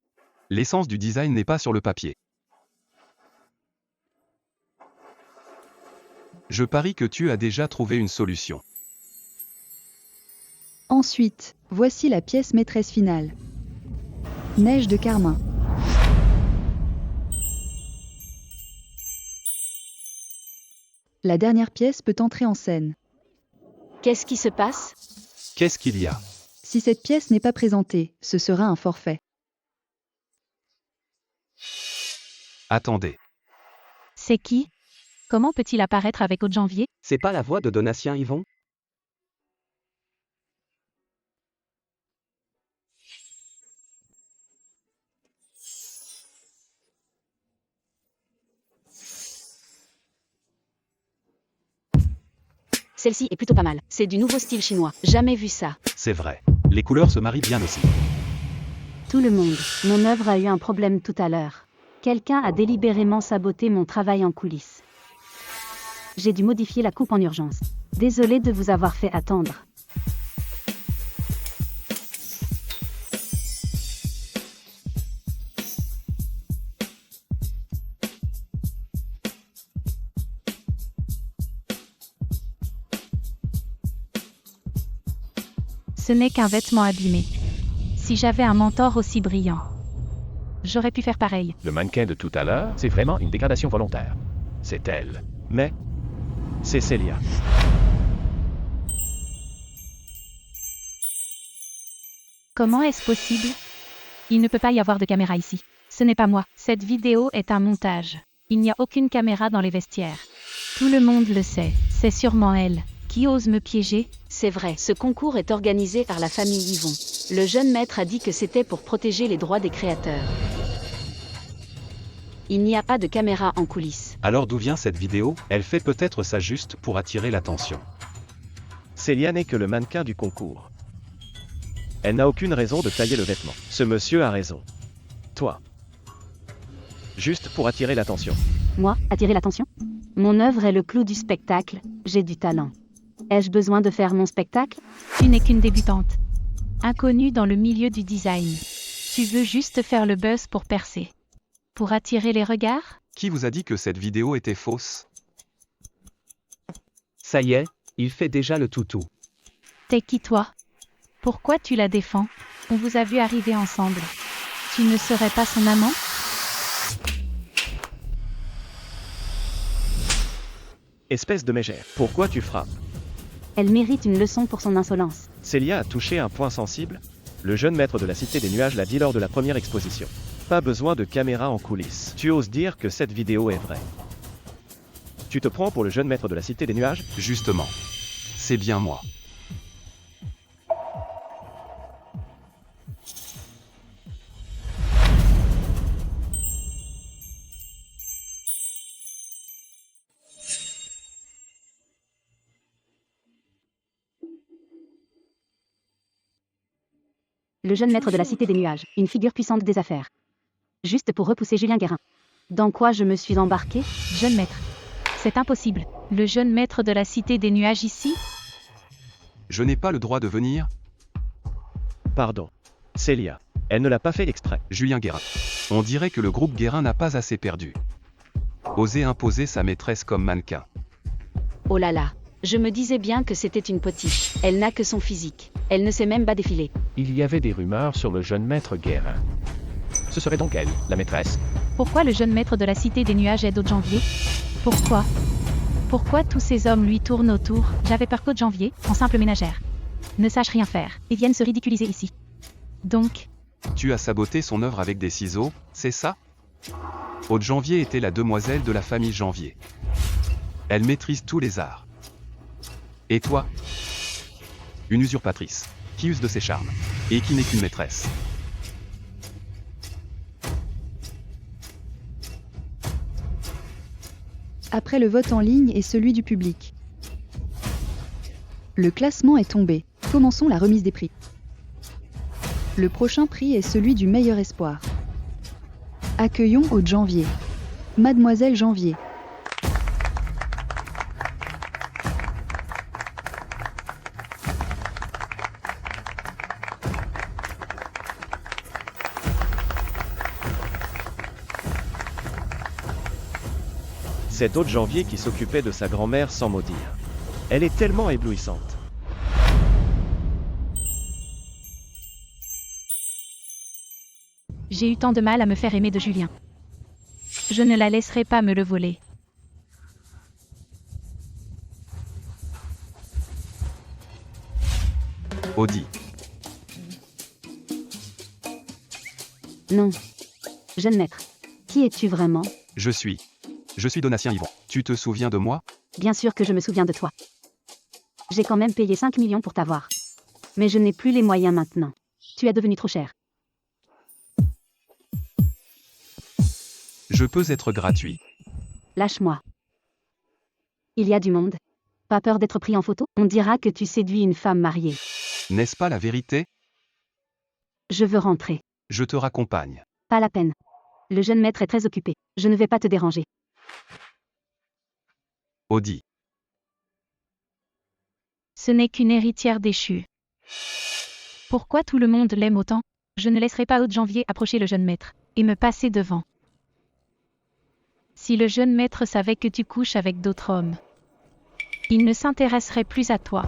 L'essence du design n'est pas sur le papier. Je parie que tu as déjà trouvé une solution. Ensuite, voici la pièce maîtresse finale. Neige de carmin. La dernière pièce peut entrer en scène. Qu'est-ce qui se passe? Qu'est-ce qu'il y a? Si cette pièce n'est pas présentée, ce sera un forfait. Attendez. C'est qui? Comment peut-il apparaître avec Aude Janvier? C'est pas la voix de Donatien Yvon? Celle-ci est plutôt pas mal. C'est du nouveau style chinois. Jamais vu ça. C'est vrai. Les couleurs se marient bien aussi. Tout le monde. Mon œuvre a eu un problème tout à l'heure. Quelqu'un a délibérément saboté mon travail en coulisses. J'ai dû modifier la coupe en urgence. Désolée de vous avoir fait attendre. Ce n'est qu'un vêtement abîmé. Si j'avais un mentor aussi brillant, j'aurais pu faire pareil. Le mannequin de tout à l'heure, c'est vraiment une dégradation volontaire. C'est elle. Mais, c'est Célia. Comment est-ce possible? Il ne peut pas y avoir de caméra ici. Ce n'est pas moi. Cette vidéo est un montage. Il n'y a aucune caméra dans les vestiaires. Tout le monde le sait. C'est sûrement elle. Qui ose me piéger? C'est vrai, ce concours est organisé par la famille Yvon. Le jeune maître a dit que c'était pour protéger les droits des créateurs. Il n'y a pas de caméra en coulisses. Alors d'où vient cette vidéo? Elle fait peut-être ça juste pour attirer l'attention. Célia n'est que le mannequin du concours. Elle n'a aucune raison de tailler le vêtement. Ce monsieur a raison. Toi. Juste pour attirer l'attention. Moi, attirer l'attention? Mon œuvre est le clou du spectacle, j'ai du talent. Ai-je besoin de faire mon spectacle? Tu n'es qu'une débutante. Inconnue dans le milieu du design. Tu veux juste faire le buzz pour percer. Pour attirer les regards? Qui vous a dit que cette vidéo était fausse? Ça y est, il fait déjà le toutou. T'es qui toi? Pourquoi tu la défends? On vous a vu arriver ensemble. Tu ne serais pas son amant? Espèce de mégère. Pourquoi tu frappes? Elle mérite une leçon pour son insolence. Célia a touché un point sensible. Le jeune maître de la Cité des Nuages l'a dit lors de la première exposition. Pas besoin de caméra en coulisses. Tu oses dire que cette vidéo est vraie. Tu te prends pour le jeune maître de la Cité des Nuages? Justement. C'est bien moi. Le jeune maître de la Cité des Nuages, une figure puissante des affaires. Juste pour repousser Julien Guérin. Dans quoi je me suis embarqué? Jeune maître. C'est impossible. Le jeune maître de la Cité des Nuages ici? Je n'ai pas le droit de venir? Pardon. Célia. Elle ne l'a pas fait exprès. Julien Guérin. On dirait que le groupe Guérin n'a pas assez perdu. Oser imposer sa maîtresse comme mannequin. Oh là là. Je me disais bien que c'était une potiche. Elle n'a que son physique. Elle ne sait même pas défiler. Il y avait des rumeurs sur le jeune maître Guérin. Ce serait donc elle, la maîtresse. Pourquoi le jeune maître de la cité des nuages est Haute-Janvier? Pourquoi? Pourquoi tous ces hommes lui tournent autour? J'avais peur qu'Haute-Janvier, en simple ménagère, ne sache rien faire, et vienne se ridiculiser ici. Donc, Tu as saboté son œuvre avec des ciseaux, c'est ça? Haute-Janvier était la demoiselle de la famille Janvier. Elle maîtrise tous les arts. Et toi? Une usurpatrice, qui use de ses charmes, et qui n'est qu'une maîtresse. Après le vote en ligne et celui du public. Le classement est tombé. Commençons la remise des prix. Le prochain prix est celui du meilleur espoir. Accueillons Haute-Janvier. Mademoiselle Janvier. C'est Haute-Janvier qui s'occupait de sa grand-mère sans mot dire. Elle est tellement éblouissante. j'ai eu tant de mal à me faire aimer de Julien. Je ne la laisserai pas me le voler. Audi. Non. Jeune maître. Qui es-tu vraiment? Je suis Donatien Yvon. Tu te souviens de moi? Bien sûr que je me souviens de toi. J'ai quand même payé 5 millions pour t'avoir. Mais je n'ai plus les moyens maintenant. Tu es devenu trop cher. Je peux être gratuit. Lâche-moi. Il y a du monde. Pas peur d'être pris en photo? On dira que tu séduis une femme mariée. N'est-ce pas la vérité? Je veux rentrer. Je te raccompagne. Pas la peine. Le jeune maître est très occupé. Je ne vais pas te déranger. Audi. Ce n'est qu'une héritière déchue. Pourquoi tout le monde l'aime autant? Je ne laisserai pas Haute-Janvier approcher le jeune maître et me passer devant. Si le jeune maître savait que tu couches avec d'autres hommes, il ne s'intéresserait plus à toi.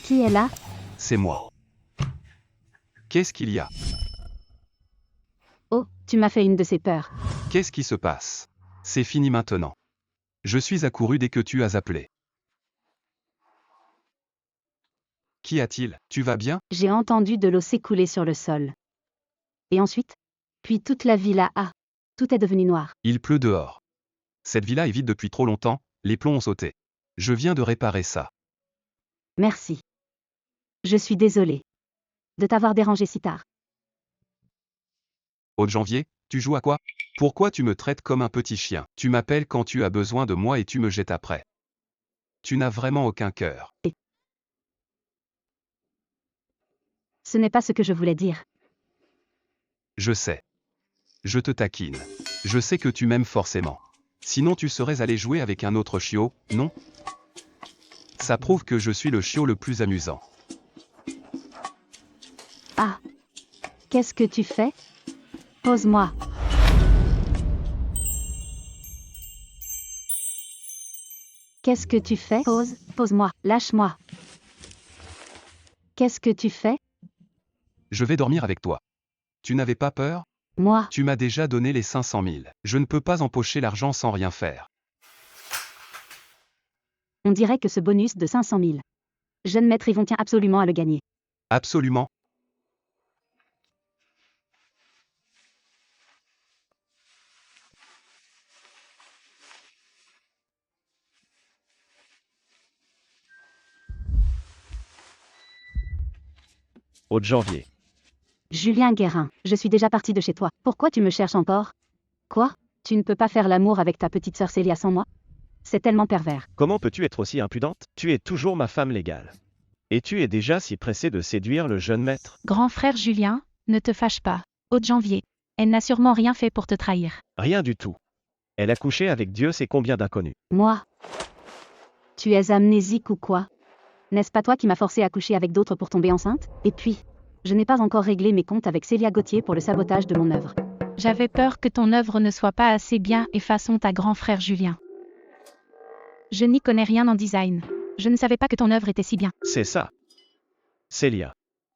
Qui est là? C'est moi. Qu'est-ce qu'il y a? Oh, tu m'as fait une de ces peurs. Qu'est-ce qui se passe? C'est fini maintenant. Je suis accouru dès que tu as appelé. Qu'y a-t-il? Tu vas bien? J'ai entendu de l'eau s'écouler sur le sol. Et ensuite? Puis toute la villa a. Tout est devenu noir. Il pleut dehors. Cette villa est vide depuis trop longtemps, les plombs ont sauté. Je viens de réparer ça. Merci. Je suis désolée de t'avoir dérangé si tard. Haute-Janvier, tu joues à quoi? Pourquoi tu me traites comme un petit chien? Tu m'appelles quand tu as besoin de moi et tu me jettes après. Tu n'as vraiment aucun cœur. Ce n'est pas ce que je voulais dire. Je sais. Je te taquine. Je sais que tu m'aimes forcément. Sinon tu serais allé jouer avec un autre chiot, non? Ça prouve que je suis le chiot le plus amusant. Ah. Qu'est-ce que tu fais? Pose-moi. Qu'est-ce que tu fais? Pose-moi. Lâche-moi. Qu'est-ce que tu fais? Je vais dormir avec toi. Tu n'avais pas peur? Moi. Tu m'as déjà donné les 500 000. Je ne peux pas empocher l'argent sans rien faire. On dirait que ce bonus de 500 000. Jeune maître Yvon tient absolument à le gagner. Absolument. Haute-Janvier. Julien Guérin, je suis déjà parti de chez toi. Pourquoi tu me cherches encore? Quoi? Tu ne peux pas faire l'amour avec ta petite sœur Célia sans moi? C'est tellement pervers. Comment peux-tu être aussi impudente? Tu es toujours ma femme légale. Et tu es déjà si pressé de séduire le jeune maître. Grand frère Julien, ne te fâche pas. Haute janvier. Elle n'a sûrement rien fait pour te trahir. Rien du tout. Elle a couché avec Dieu sait combien d'inconnus. Moi? Tu es amnésique ou quoi? N'est-ce pas toi qui m'as forcé à coucher avec d'autres pour tomber enceinte? Et puis, je n'ai pas encore réglé mes comptes avec Célia Gauthier pour le sabotage de mon œuvre. J'avais peur que ton œuvre ne soit pas assez bien et façon ta grand frère Julien. Je n'y connais rien en design. Je ne savais pas que ton œuvre était si bien. C'est ça. Célia.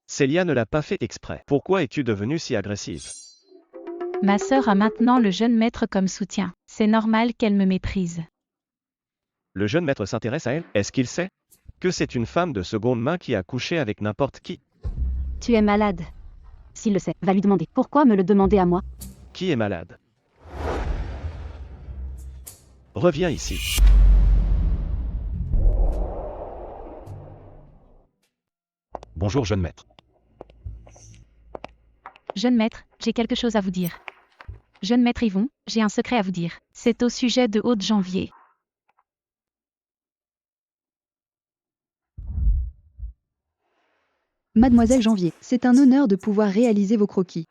Célia ne l'a pas fait exprès. Pourquoi es-tu devenue si agressive? Ma sœur a maintenant le jeune maître comme soutien. C'est normal qu'elle me méprise. Le jeune maître s'intéresse à elle? Est-ce qu'il sait que c'est une femme de seconde main qui a couché avec n'importe qui? Tu es malade. S'il le sait, va lui demander. Pourquoi me le demander à moi? Qui est malade? Reviens ici. Bonjour jeune maître. Jeune maître, j'ai quelque chose à vous dire. Jeune maître Yvon, j'ai un secret à vous dire. C'est au sujet de Haute Janvier. Mademoiselle Janvier, c'est un honneur de pouvoir réaliser vos croquis.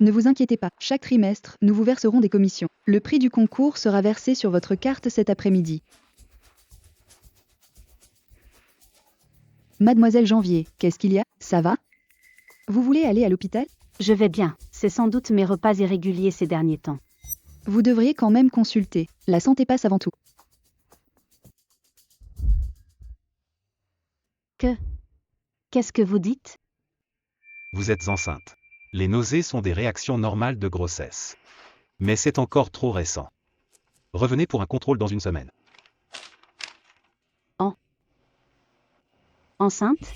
Ne vous inquiétez pas, chaque trimestre, nous vous verserons des commissions. Le prix du concours sera versé sur votre carte cet après-midi. Mademoiselle Janvier, qu'est-ce qu'il y a? Ça va? Vous voulez aller à l'hôpital? Je vais bien. C'est sans doute mes repas irréguliers ces derniers temps. Vous devriez quand même consulter. La santé passe avant tout. Qu'est-ce que vous dites? Vous êtes enceinte. Les nausées sont des réactions normales de grossesse. Mais c'est encore trop récent. Revenez pour un contrôle dans une semaine. Enceinte?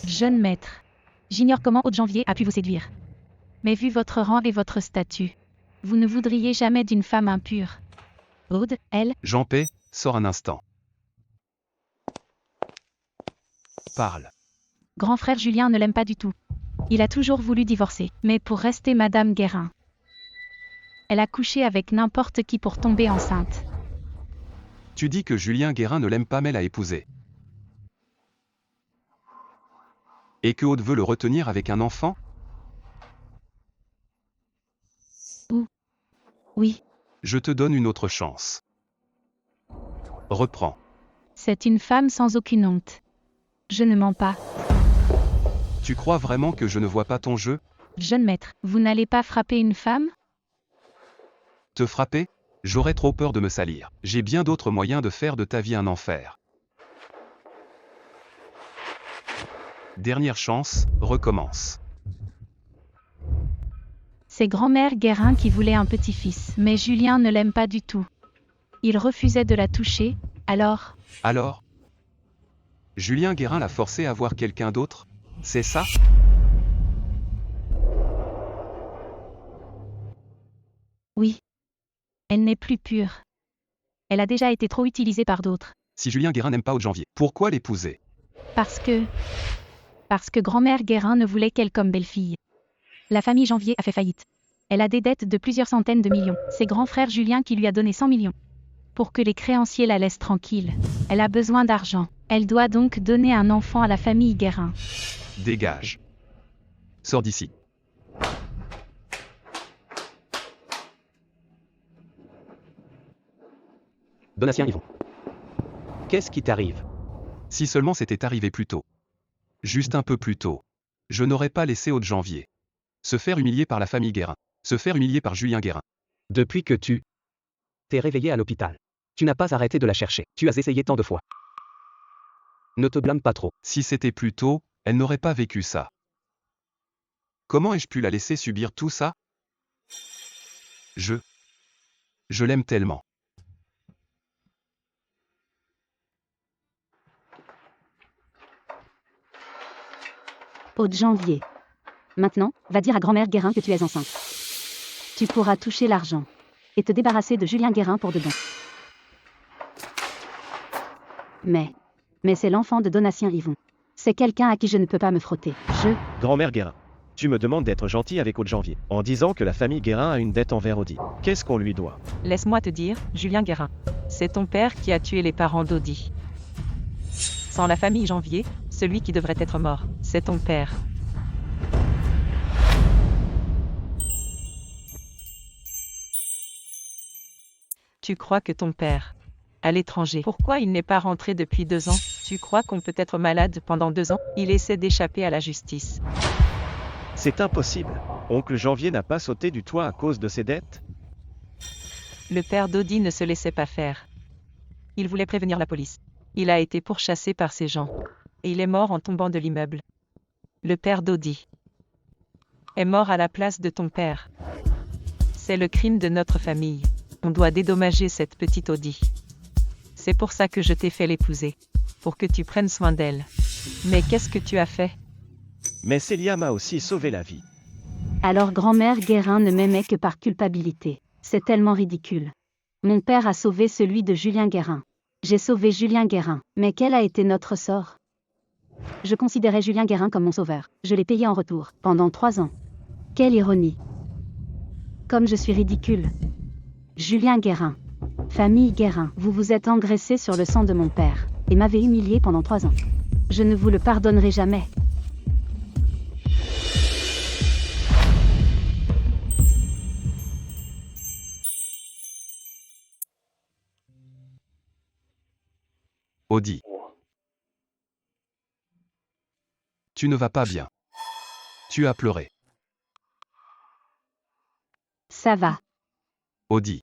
Jeune maître. J'ignore comment Haute Janvier a pu vous séduire. Mais vu votre rang et votre statut, vous ne voudriez jamais d'une femme impure. Aude, elle, Jean P, sors un instant. Parle. grand frère Julien ne l'aime pas du tout. Il a toujours voulu divorcer, mais pour rester Madame Guérin. Elle a couché avec n'importe qui pour tomber enceinte. Tu dis que Julien Guérin ne l'aime pas mais l'a épousé. Et que Aude veut le retenir avec un enfant? Oui, Je te donne une autre chance. Reprends. c'est une femme sans aucune honte. Je ne mens pas. Tu crois vraiment que je ne vois pas ton jeu? Jeune maître, vous n'allez pas frapper une femme? Te frapper? J'aurais trop peur de me salir. J'ai bien d'autres moyens de faire de ta vie un enfer. Dernière chance, recommence. C'est grand-mère Guérin qui voulait un petit-fils, mais Julien ne l'aime pas du tout. Il refusait de la toucher, alors, Alors? Julien Guérin l'a forcé à voir quelqu'un d'autre? C'est ça? oui. Elle n'est plus pure. Elle a déjà été trop utilisée par d'autres. Si Julien Guérin n'aime pas Haute Janvier, pourquoi l'épouser? Parce que grand-mère Guérin ne voulait qu'elle comme belle-fille. La famille Janvier a fait faillite. Elle a des dettes de plusieurs centaines de millions. C'est grand frère Julien qui lui a donné 100 millions. Pour que les créanciers la laissent tranquille. Elle a besoin d'argent. Elle doit donc donner un enfant à la famille Guérin. Dégage. Sors d'ici. Donatien Yvon. Qu'est-ce qui t'arrive? Si seulement c'était arrivé plus tôt. Juste un peu plus tôt. Je n'aurais pas laissé Haute Janvier se faire humilier par la famille Guérin. Se faire humilier par Julien Guérin. Depuis que tu t'es réveillé à l'hôpital, tu n'as pas arrêté de la chercher. Tu as essayé tant de fois. Ne te blâme pas trop. Si c'était plus tôt, elle n'aurait pas vécu ça. Comment ai-je pu la laisser subir tout ça? Je l'aime tellement. Haute Janvier. Maintenant, va dire à grand-mère Guérin que tu es enceinte. Tu pourras toucher l'argent. Et te débarrasser de Julien Guérin pour de bon. Mais c'est l'enfant de Donatien Yvon. C'est quelqu'un à qui je ne peux pas me frotter. Grand-mère Guérin. Tu me demandes d'être gentil avec Aude Janvier, en disant que la famille Guérin a une dette envers Audi. Qu'est-ce qu'on lui doit? Laisse-moi te dire, Julien Guérin. C'est ton père qui a tué les parents d'Audi. Sans la famille Janvier, celui qui devrait être mort, c'est ton père. Tu crois que ton père, à l'étranger, pourquoi il n'est pas rentré depuis 2 ans? Tu crois qu'on peut être malade pendant 2 ans? Il essaie d'échapper à la justice. C'est impossible. Oncle Janvier n'a pas sauté du toit à cause de ses dettes? Le père d'Audi ne se laissait pas faire. Il voulait prévenir la police. Il a été pourchassé par ces gens. Et il est mort en tombant de l'immeuble. Le père d'Audi est mort à la place de ton père. C'est le crime de notre famille. On doit dédommager cette petite Audi. C'est pour ça que je t'ai fait l'épouser. Pour que tu prennes soin d'elle. Mais qu'est-ce que tu as fait? Mais Célia m'a aussi sauvé la vie. Alors grand-mère Guérin ne m'aimait que par culpabilité. C'est tellement ridicule. Mon père a sauvé celui de Julien Guérin. J'ai sauvé Julien Guérin. Mais quel a été notre sort? Je considérais Julien Guérin comme mon sauveur. Je l'ai payé en retour, pendant 3 ans. Quelle ironie. Comme je suis ridicule. Julien Guérin. Famille Guérin, vous vous êtes engraissé sur le sang de mon père, et m'avez humilié pendant 3 ans. Je ne vous le pardonnerai jamais. Audi. Tu ne vas pas bien. Tu as pleuré. Ça va. Audi.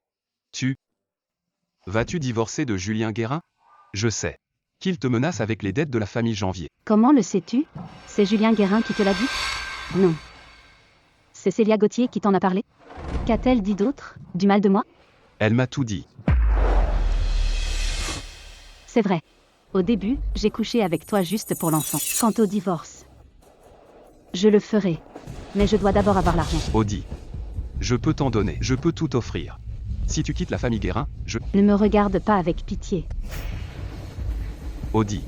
Vas-tu divorcer de Julien Guérin? Je sais qu'il te menace avec les dettes de la famille Janvier. Comment le sais-tu? C'est Julien Guérin qui te l'a dit? Non. C'est Célia Gauthier qui t'en a parlé? Qu'a-t-elle dit d'autre? Du mal de moi? Elle m'a tout dit. C'est vrai. Au début, j'ai couché avec toi juste pour l'enfant. Quant au divorce, je le ferai. Mais je dois d'abord avoir l'argent. Audi. Je peux t'en donner. Je peux tout offrir. Si tu quittes la famille Guérin, Ne me regarde pas avec pitié. Audi.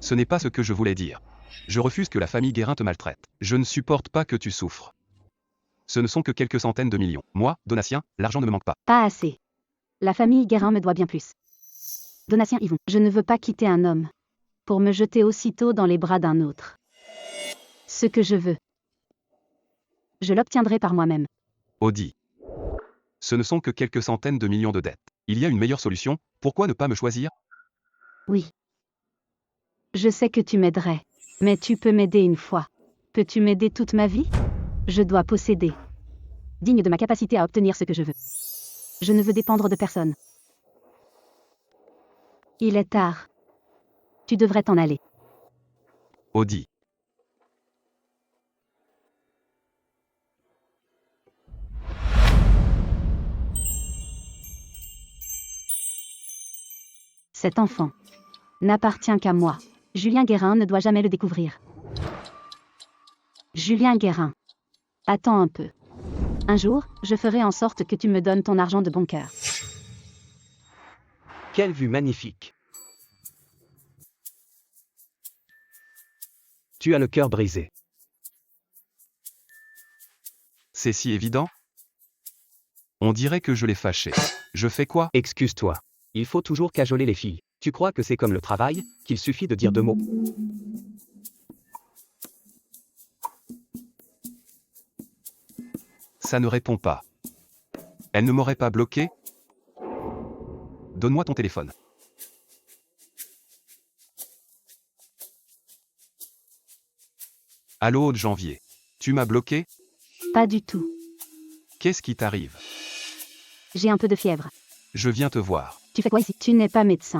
Ce n'est pas ce que je voulais dire. Je refuse que la famille Guérin te maltraite. Je ne supporte pas que tu souffres. Ce ne sont que quelques centaines de millions. Moi, Donatien, l'argent ne me manque pas. Pas assez. La famille Guérin me doit bien plus. Donatien Yvon, je ne veux pas quitter un homme pour me jeter aussitôt dans les bras d'un autre. Ce que je veux, je l'obtiendrai par moi-même. Audi. Ce ne sont que quelques centaines de millions de dettes. Il y a une meilleure solution, pourquoi ne pas me choisir? Oui. Je sais que tu m'aiderais. Mais tu peux m'aider une fois. Peux-tu m'aider toute ma vie? Je dois posséder. Digne de ma capacité à obtenir ce que je veux. Je ne veux dépendre de personne. Il est tard. Tu devrais t'en aller. Audi. Cet enfant n'appartient qu'à moi. Julien Guérin ne doit jamais le découvrir. Julien Guérin. Attends un peu. Un jour, je ferai en sorte que tu me donnes ton argent de bon cœur. Quelle vue magnifique. Tu as le cœur brisé. C'est si évident? On dirait que je l'ai fâché. Je fais quoi? Excuse-toi. Il faut toujours cajoler les filles. Tu crois que c'est comme le travail, qu'il suffit de dire 2 mots? Ça ne répond pas. Elle ne m'aurait pas bloqué? Donne-moi ton téléphone. Allô, Aude Janvier. Tu m'as bloqué? Pas du tout. Qu'est-ce qui t'arrive? J'ai un peu de fièvre. Je viens te voir. Tu fais quoi ici? Tu n'es pas médecin.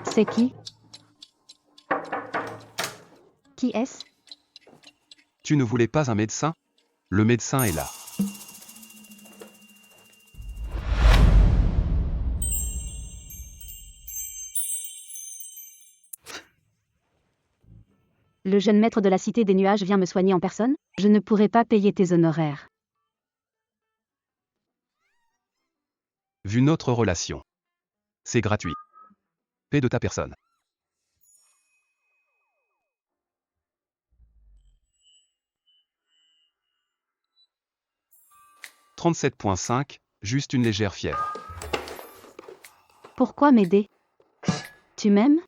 C'est qui? Qui est-ce? Tu ne voulais pas un médecin? Le médecin est là. Le jeune maître de la Cité des Nuages vient me soigner en personne? Je ne pourrai pas payer tes honoraires. Vu notre relation. C'est gratuit. Paie de ta personne. 37,5, juste une légère fièvre. Pourquoi m'aider? Tu m'aimes?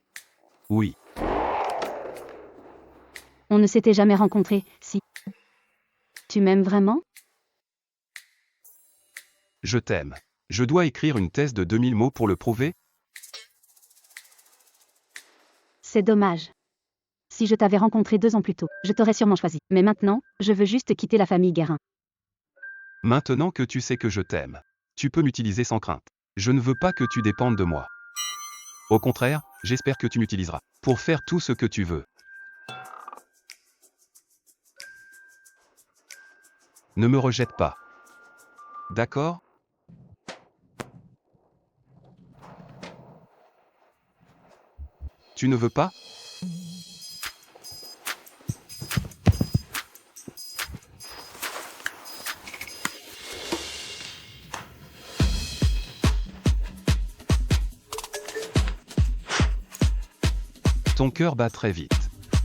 Oui, On ne s'était jamais rencontrés, si. Tu m'aimes vraiment? je t'aime. Je dois écrire une thèse de 2000 mots pour le prouver? C'est dommage. Si je t'avais rencontré 2 ans plus tôt, je t'aurais sûrement choisi. Mais maintenant, je veux juste quitter la famille Guérin. Maintenant que tu sais que je t'aime, tu peux m'utiliser sans crainte. Je ne veux pas que tu dépendes de moi. Au contraire, j'espère que tu m'utiliseras pour faire tout ce que tu veux. Ne me rejette pas. D'accord? Tu ne veux pas? Ton cœur bat très vite.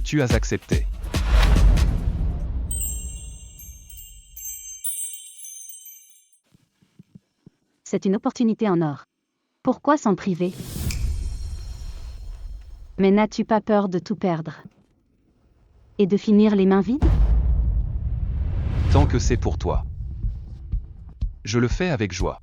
Tu as accepté. C'est une opportunité en or. Pourquoi s'en priver? Mais n'as-tu pas peur de tout perdre? Et de finir les mains vides? Tant que c'est pour toi. Je le fais avec joie.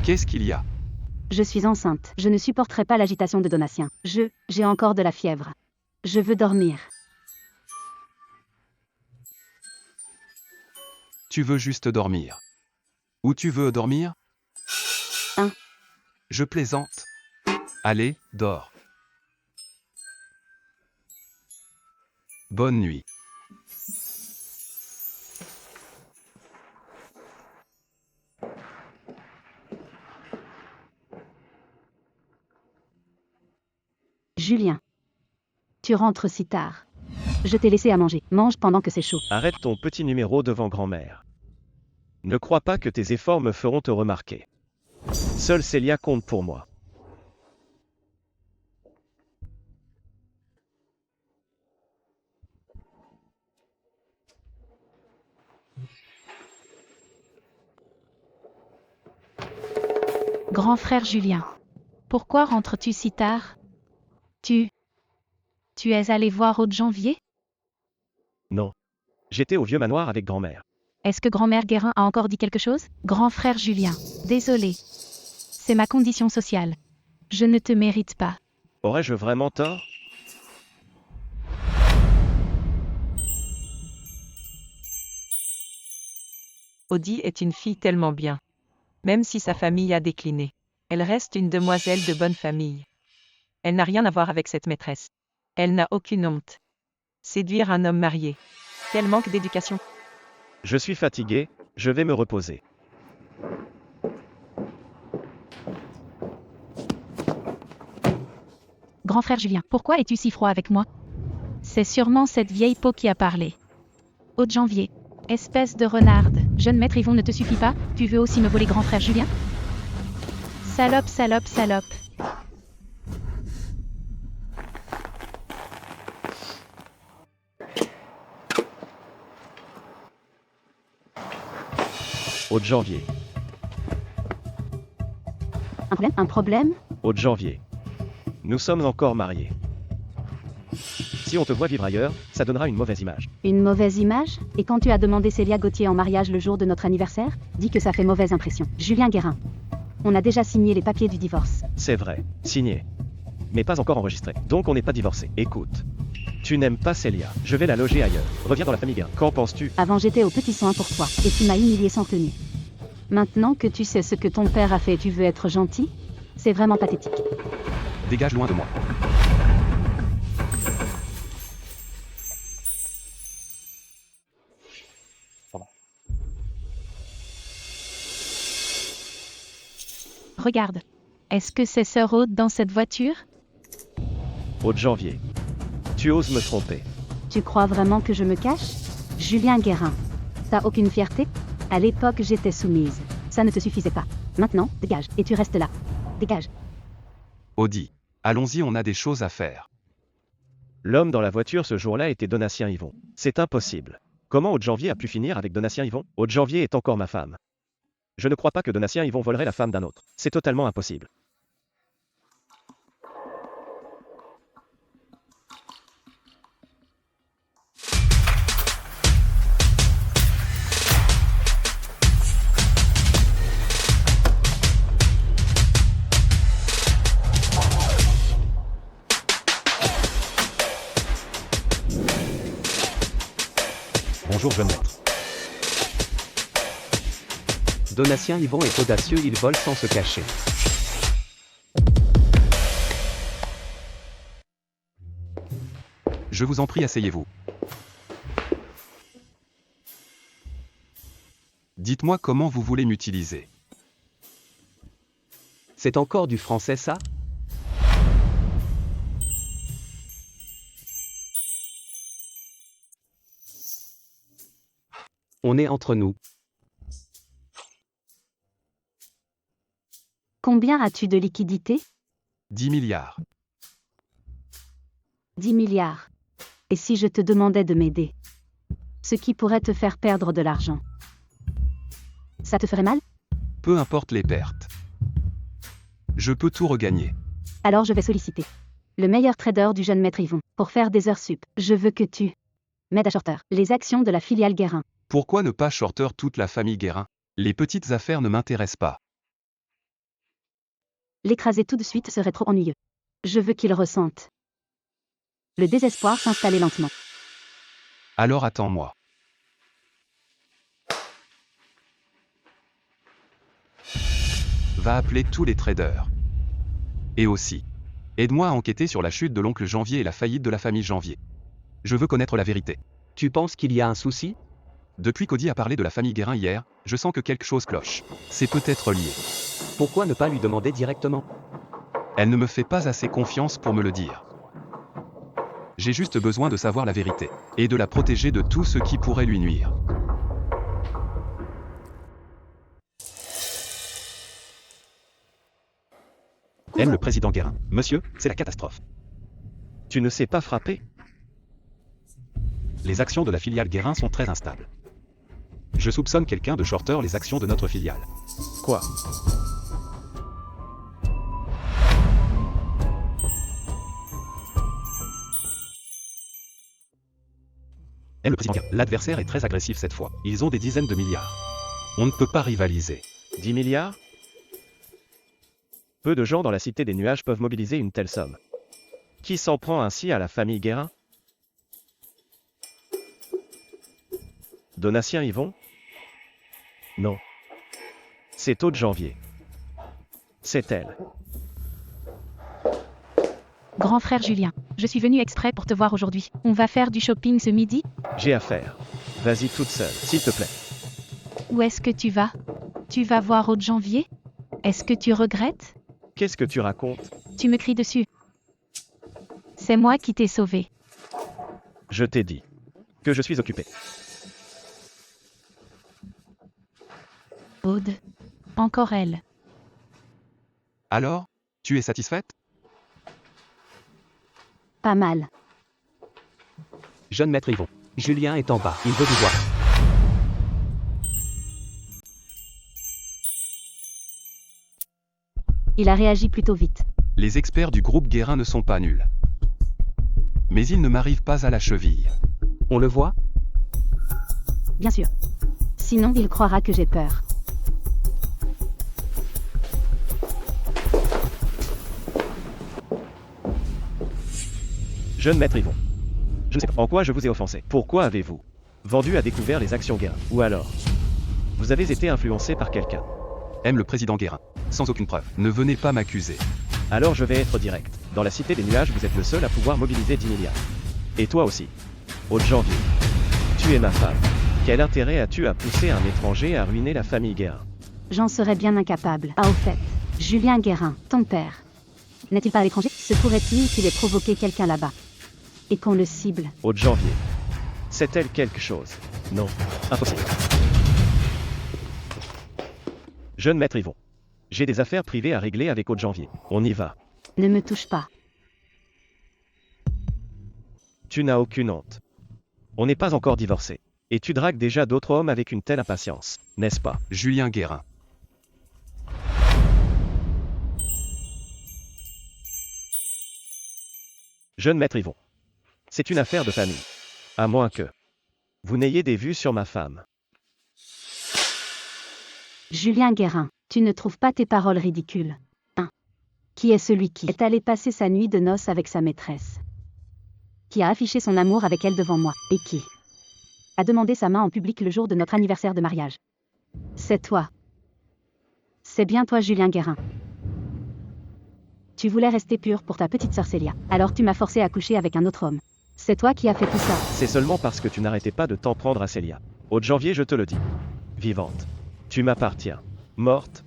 Qu'est-ce qu'il y a? Je suis enceinte. Je ne supporterai pas l'agitation de Donatien. J'ai encore de la fièvre. Je veux dormir. Tu veux juste dormir. Où tu veux dormir? Hein? Je plaisante. Allez, dors. Bonne nuit. Julien. Tu rentres si tard. Je t'ai laissé à manger. Mange pendant que c'est chaud. Arrête ton petit numéro devant grand-mère. Ne crois pas que tes efforts me feront te remarquer. Seule Célia compte pour moi. Grand frère Julien. Pourquoi rentres-tu si tard? Tu es allé voir Aude Janvier? Non. J'étais au vieux manoir avec grand-mère. Est-ce que grand-mère Guérin a encore dit quelque chose? Grand frère Julien. Désolé. C'est ma condition sociale. Je ne te mérite pas. Aurais-je vraiment tort? Audie est une fille tellement bien. Même si sa famille a décliné, elle reste une demoiselle de bonne famille. Elle n'a rien à voir avec cette maîtresse. Elle n'a aucune honte. Séduire un homme marié. Quel manque d'éducation. Je suis fatigué, je vais me reposer. Grand frère Julien, pourquoi es-tu si froid avec moi? C'est sûrement cette vieille peau qui a parlé. Aude Janvier. Espèce de renarde. Jeune maître Yvon ne te suffit pas? Tu veux aussi me voler grand frère Julien? Salope, salope, salope. Aude Janvier. Un problème? Aude Janvier. Nous sommes encore mariés. Si on te voit vivre ailleurs, ça donnera une mauvaise image. Une mauvaise image? Et quand tu as demandé Célia Gauthier en mariage le jour de notre anniversaire, dis que ça fait mauvaise impression. Julien Guérin. On a déjà signé les papiers du divorce. C'est vrai, signé. Mais pas encore enregistré. Donc on n'est pas divorcé. Écoute. Tu n'aimes pas Célia. Je vais la loger ailleurs. Reviens dans la famille Guérin. Qu'en penses-tu? Avant j'étais au petit soin pour toi, et tu m'as humilié sans tenue. Maintenant que tu sais ce que ton père a fait, tu veux être gentil? C'est vraiment pathétique. Dégage loin de moi. Regarde. Est-ce que c'est Sœur Aude dans cette voiture? Aude Janvier. Tu oses me tromper. Tu crois vraiment que je me cache? Julien Guérin. T'as aucune fierté? À l'époque, j'étais soumise. Ça ne te suffisait pas. Maintenant, dégage, et tu restes là. Dégage. Audi. Allons-y, on a des choses à faire. L'homme dans la voiture ce jour-là était Donatien Yvon. C'est impossible. Comment Aude Janvier a pu finir avec Donatien Yvon? Aude Janvier est encore ma femme. Je ne crois pas que Donatien Yvon volerait la femme d'un autre. C'est totalement impossible. Bonjour, jeune maître. Donatien Yvon est audacieux, il vole sans se cacher. Je vous en prie, asseyez-vous. Dites-moi comment vous voulez m'utiliser. C'est encore du français ça? On est entre nous. Combien as-tu de liquidité? 10 milliards. 10 milliards. Et si je te demandais de m'aider? Ce qui pourrait te faire perdre de l'argent. Ça te ferait mal? Peu importe les pertes. Je peux tout regagner. Alors je vais solliciter le meilleur trader du jeune maître Yvon pour faire des heures sup. Je veux que tu m'aides à shorter les actions de la filiale Guérin. Pourquoi ne pas shorter toute la famille Guérin? Les petites affaires ne m'intéressent pas. L'écraser tout de suite serait trop ennuyeux. Je veux qu'il ressente le désespoir s'installer lentement. Alors attends-moi. Va appeler tous les traders. Et aussi, aide-moi à enquêter sur la chute de l'oncle Janvier et la faillite de la famille Janvier. Je veux connaître la vérité. Tu penses qu'il y a un souci? Depuis qu'Audi a parlé de la famille Guérin hier, je sens que quelque chose cloche. C'est peut-être lié. Pourquoi ne pas lui demander directement? Elle ne me fait pas assez confiance pour me le dire. J'ai juste besoin de savoir la vérité, et de la protéger de tout ce qui pourrait lui nuire. Aime le président Guérin. Monsieur, c'est la catastrophe. Tu ne sais pas frapper? Les actions de la filiale Guérin sont très instables. Je soupçonne quelqu'un de shorter les actions de notre filiale. Quoi? Aime le président Guérin. L'adversaire est très agressif cette fois. Ils ont des dizaines de milliards. On ne peut pas rivaliser. 10 milliards? Peu de gens dans la cité des nuages peuvent mobiliser une telle somme. Qui s'en prend ainsi à la famille Guérin? Donatien Yvon? Non. C'est Aude Janvier. C'est elle. Grand frère Julien, je suis venu exprès pour te voir aujourd'hui. On va faire du shopping ce midi? J'ai affaire. Vas-y toute seule, s'il te plaît. Où est-ce que tu vas? Tu vas voir Aude Janvier? Est-ce que tu regrettes? Qu'est-ce que tu racontes? Tu me cries dessus. C'est moi qui t'ai sauvé. Je t'ai dit que je suis occupé. Aude. Encore elle. Alors, tu es satisfaite? Pas mal. Jeune maître Yvon. Julien est en bas, il veut vous voir. Il a réagi plutôt vite. Les experts du groupe Guérin ne sont pas nuls. Mais ils ne m'arrivent pas à la cheville. On le voit? Bien sûr. Sinon, il croira que j'ai peur. Jeune maître Yvon. Je ne sais pas en quoi je vous ai offensé. Pourquoi avez-vous vendu à découvert les actions Guérin? Ou alors, vous avez été influencé par quelqu'un? Aime le président Guérin. Sans aucune preuve. Ne venez pas m'accuser. Alors je vais être direct. Dans la cité des nuages, vous êtes le seul à pouvoir mobiliser 10 milliards. Et toi aussi. Aude Janvier. Tu es ma femme. Quel intérêt as-tu à pousser un étranger à ruiner la famille Guérin? J'en serais bien incapable. Ah, au fait. Julien Guérin, ton père. N'est-il pas à l'étranger? Se pourrait-il qu'il ait provoqué quelqu'un là-bas? Et qu'on le cible? Haute-Janvier. Sait-elle quelque chose? Non. Impossible. Jeune maître Yvon. J'ai des affaires privées à régler avec Haute-Janvier. On y va. Ne me touche pas. Tu n'as aucune honte. On n'est pas encore divorcés. Et tu dragues déjà d'autres hommes avec une telle impatience, n'est-ce pas? Julien Guérin. Jeune maître Yvon. C'est une affaire de famille. À moins que vous n'ayez des vues sur ma femme. Julien Guérin, tu ne trouves pas tes paroles ridicules? 1. Qui est celui qui est allé passer sa nuit de noces avec sa maîtresse? Qui a affiché son amour avec elle devant moi? Et qui a demandé sa main en public le jour de notre anniversaire de mariage? C'est toi. C'est bien toi, Julien Guérin. Tu voulais rester pur pour ta petite sœur Célia. Alors tu m'as forcé à coucher avec un autre homme. C'est toi qui as fait tout ça. C'est seulement parce que tu n'arrêtais pas de t'en prendre à Célia. Haute-Janvier, je te le dis. Vivante. Tu m'appartiens. Morte.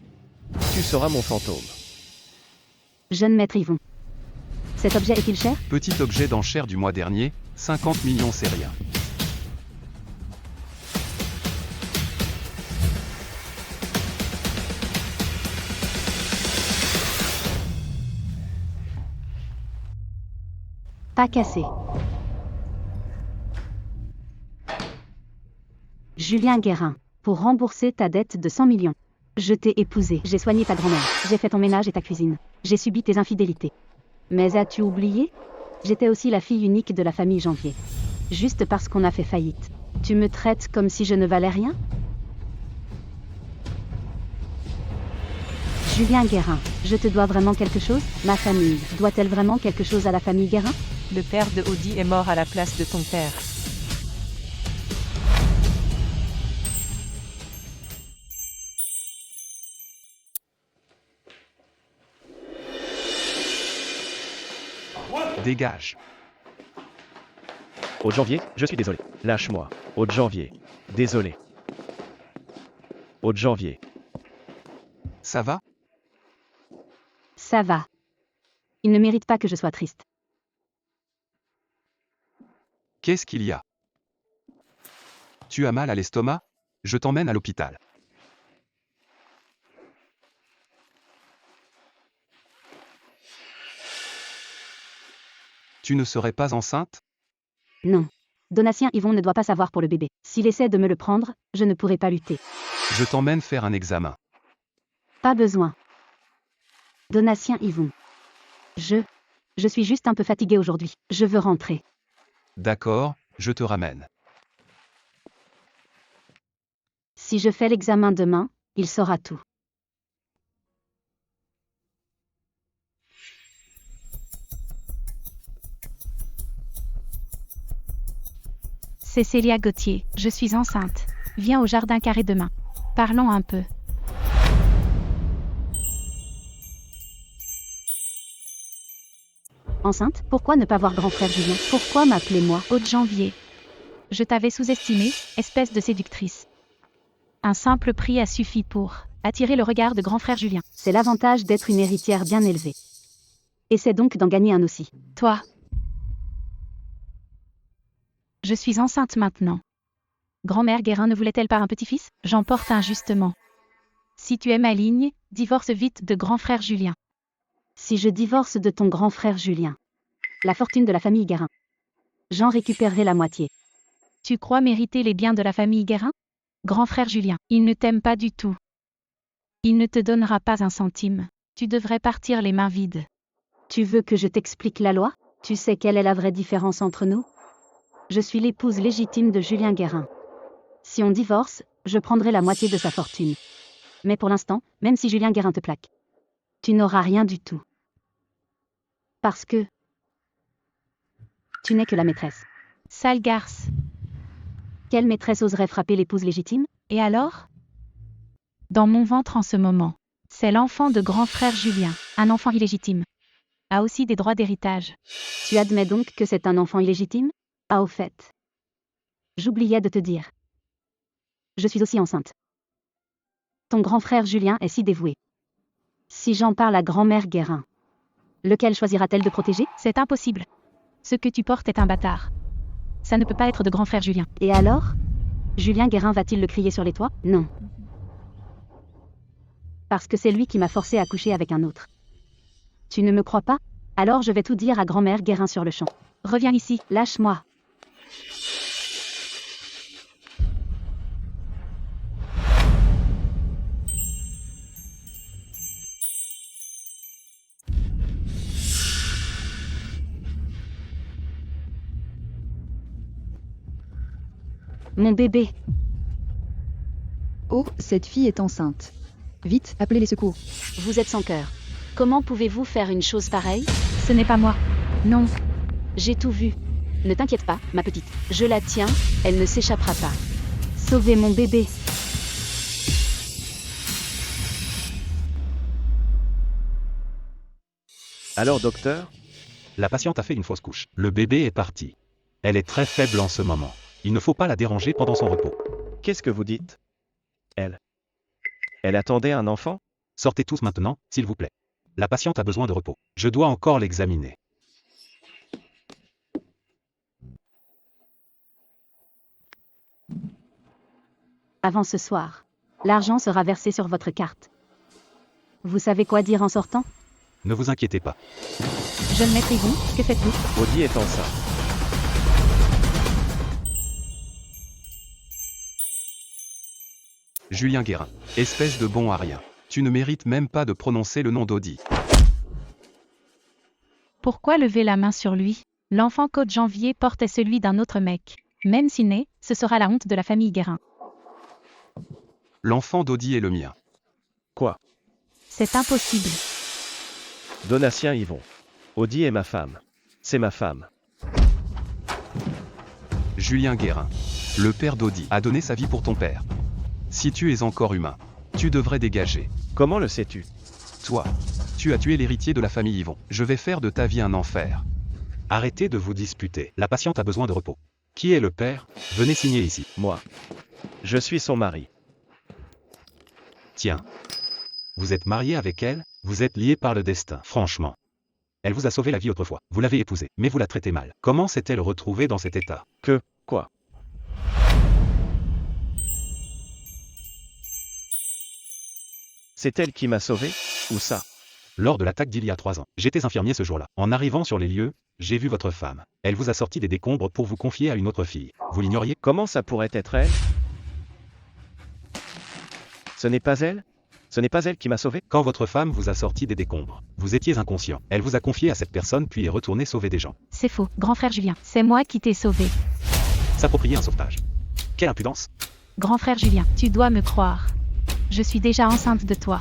Tu seras mon fantôme. Jeune maître Yvon. Cet objet est-il cher? Petit objet d'enchère du mois dernier, 50 millions, c'est rien. Pas cassé. Julien Guérin, pour rembourser ta dette de 100 millions. Je t'ai épousé, j'ai soigné ta grand-mère, j'ai fait ton ménage et ta cuisine, j'ai subi tes infidélités. Mais as-tu oublié? J'étais aussi la fille unique de la famille Janvier. Juste parce qu'on a fait faillite. Tu me traites comme si je ne valais rien? Julien Guérin, je te dois vraiment quelque chose? Ma famille, doit-elle vraiment quelque chose à la famille Guérin? Le père de Audi est mort à la place de ton père. Dégage. Haute-Janvier, je suis désolé. Lâche-moi. Haute-Janvier. Désolé. Haute-Janvier. Ça va? Ça va. Il ne mérite pas que je sois triste. Qu'est-ce qu'il y a? Tu as mal à l'estomac? Je t'emmène à l'hôpital. Tu ne serais pas enceinte? Non. Donatien Yvon ne doit pas savoir pour le bébé. S'il essaie de me le prendre, je ne pourrai pas lutter. Je t'emmène faire un examen. Pas besoin. Donatien Yvon. Je suis juste un peu fatiguée aujourd'hui. Je veux rentrer. D'accord, je te ramène. Si je fais l'examen demain, il saura tout. C'est Célia Gauthier, je suis enceinte. Viens au jardin carré demain. Parlons un peu. Enceinte? Pourquoi ne pas voir grand frère Julien? Pourquoi m'appeler moi? Haute-Janvier. Je t'avais sous-estimé, espèce de séductrice. Un simple prix a suffi pour attirer le regard de grand frère Julien. C'est l'avantage d'être une héritière bien élevée. Essaie donc d'en gagner un aussi. Toi. Je suis enceinte maintenant. Grand-mère Guérin ne voulait-elle pas un petit-fils? J'en porte un justement. Si tu es maligne, divorce vite de grand frère Julien. Si je divorce de ton grand frère Julien, la fortune de la famille Guérin, j'en récupérerai la moitié. Tu crois mériter les biens de la famille Guérin? Grand frère Julien, il ne t'aime pas du tout. Il ne te donnera pas un centime. Tu devrais partir les mains vides. Tu veux que je t'explique la loi? Tu sais quelle est la vraie différence entre nous? Je suis l'épouse légitime de Julien Guérin. Si on divorce, je prendrai la moitié de sa fortune. Mais pour l'instant, même si Julien Guérin te plaque, tu n'auras rien du tout. Parce que tu n'es que la maîtresse. Sale garce. Quelle maîtresse oserait frapper l'épouse légitime? Et alors? Dans mon ventre en ce moment, c'est l'enfant de grand frère Julien, un enfant illégitime. A aussi des droits d'héritage. Tu admets donc que c'est un enfant illégitime? Ah, au fait. J'oubliais de te dire. Je suis aussi enceinte. Ton grand frère Julien est si dévoué. Si j'en parle à grand-mère Guérin, lequel choisira-t-elle de protéger? C'est impossible. Ce que tu portes est un bâtard. Ça ne peut pas être de grand frère Julien. Et alors? Julien Guérin va-t-il le crier sur les toits? Non. Parce que c'est lui qui m'a forcé à coucher avec un autre. Tu ne me crois pas? Alors je vais tout dire à grand-mère Guérin sur le champ. Reviens ici. Lâche-moi. Mon bébé. Oh, cette fille est enceinte. Vite, appelez les secours. Vous êtes sans cœur. Comment pouvez-vous faire une chose pareille? Ce n'est pas moi. Non. J'ai tout vu. Ne t'inquiète pas, ma petite. Je la tiens, elle ne s'échappera pas. Sauvez mon bébé. Alors docteur? La patiente a fait une fausse couche. Le bébé est parti. Elle est très faible en ce moment. Il ne faut pas la déranger pendant son repos. Qu'est-ce que vous dites? Elle attendait un enfant? Sortez tous maintenant, s'il vous plaît. La patiente a besoin de repos. Je dois encore l'examiner. Avant ce soir, l'argent sera versé sur votre carte. Vous savez quoi dire en sortant? Ne vous inquiétez pas. Jeune maître Yvon, que faites-vous? Audie est enceinte. Julien Guérin. Espèce de bon à rien. Tu ne mérites même pas de prononcer le nom d'Audie. Pourquoi lever la main sur lui? L'enfant qu'Aude Janvier porte est celui d'un autre mec. Même s'il naît, ce sera la honte de la famille Guérin. L'enfant d'Audie est le mien. Quoi? C'est impossible. Donatien Yvon. Audie est ma femme. C'est ma femme. Julien Guérin. Le père d'Audie a donné sa vie pour ton père. Si tu es encore humain, tu devrais dégager. Comment le sais-tu? Toi, tu as tué l'héritier de la famille Yvon. Je vais faire de ta vie un enfer. Arrêtez de vous disputer. La patiente a besoin de repos. Qui est le père? Venez signer ici. Moi. Je suis son mari. Tiens. Vous êtes marié avec elle? Vous êtes lié par le destin. Franchement. Elle vous a sauvé la vie autrefois. Vous l'avez épousée, mais vous la traitez mal. Comment s'est-elle retrouvée dans cet état? Quoi? C'est elle qui m'a sauvé? Ou ça? Lors de l'attaque d'il y a 3 ans, j'étais infirmier ce jour-là. En arrivant sur les lieux, j'ai vu votre femme. Elle vous a sorti des décombres pour vous confier à une autre fille. Vous l'ignoriez? Comment ça pourrait être elle? Ce n'est pas elle? Ce n'est pas elle qui m'a sauvé? Quand votre femme vous a sorti des décombres, vous étiez inconscient. Elle vous a confié à cette personne puis est retournée sauver des gens. C'est faux, grand frère Julien. C'est moi qui t'ai sauvé. S'approprier un sauvetage. Quelle impudence! Grand frère Julien, tu dois me croire. Je suis déjà enceinte de toi.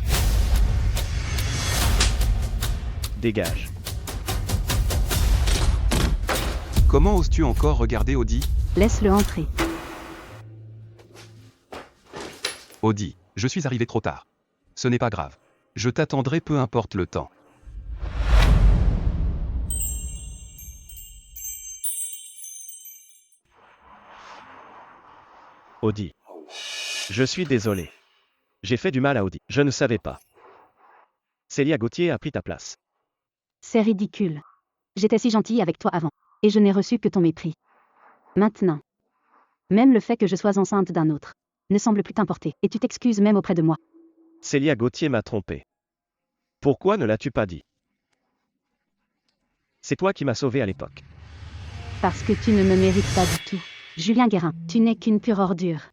Dégage. Comment oses-tu encore regarder Audie? Laisse-le entrer. Audie, je suis arrivé trop tard. Ce n'est pas grave. Je t'attendrai peu importe le temps. Audie. Je suis désolé. J'ai fait du mal à Audie. Je ne savais pas. Célia Gauthier a pris ta place. C'est ridicule. J'étais si gentille avec toi avant, et je n'ai reçu que ton mépris. Maintenant, même le fait que je sois enceinte d'un autre ne semble plus t'importer, et tu t'excuses même auprès de moi. Célia Gauthier m'a trompé. Pourquoi ne l'as-tu pas dit? C'est toi qui m'as sauvé à l'époque. Parce que tu ne me mérites pas du tout. Julien Guérin, tu n'es qu'une pure ordure.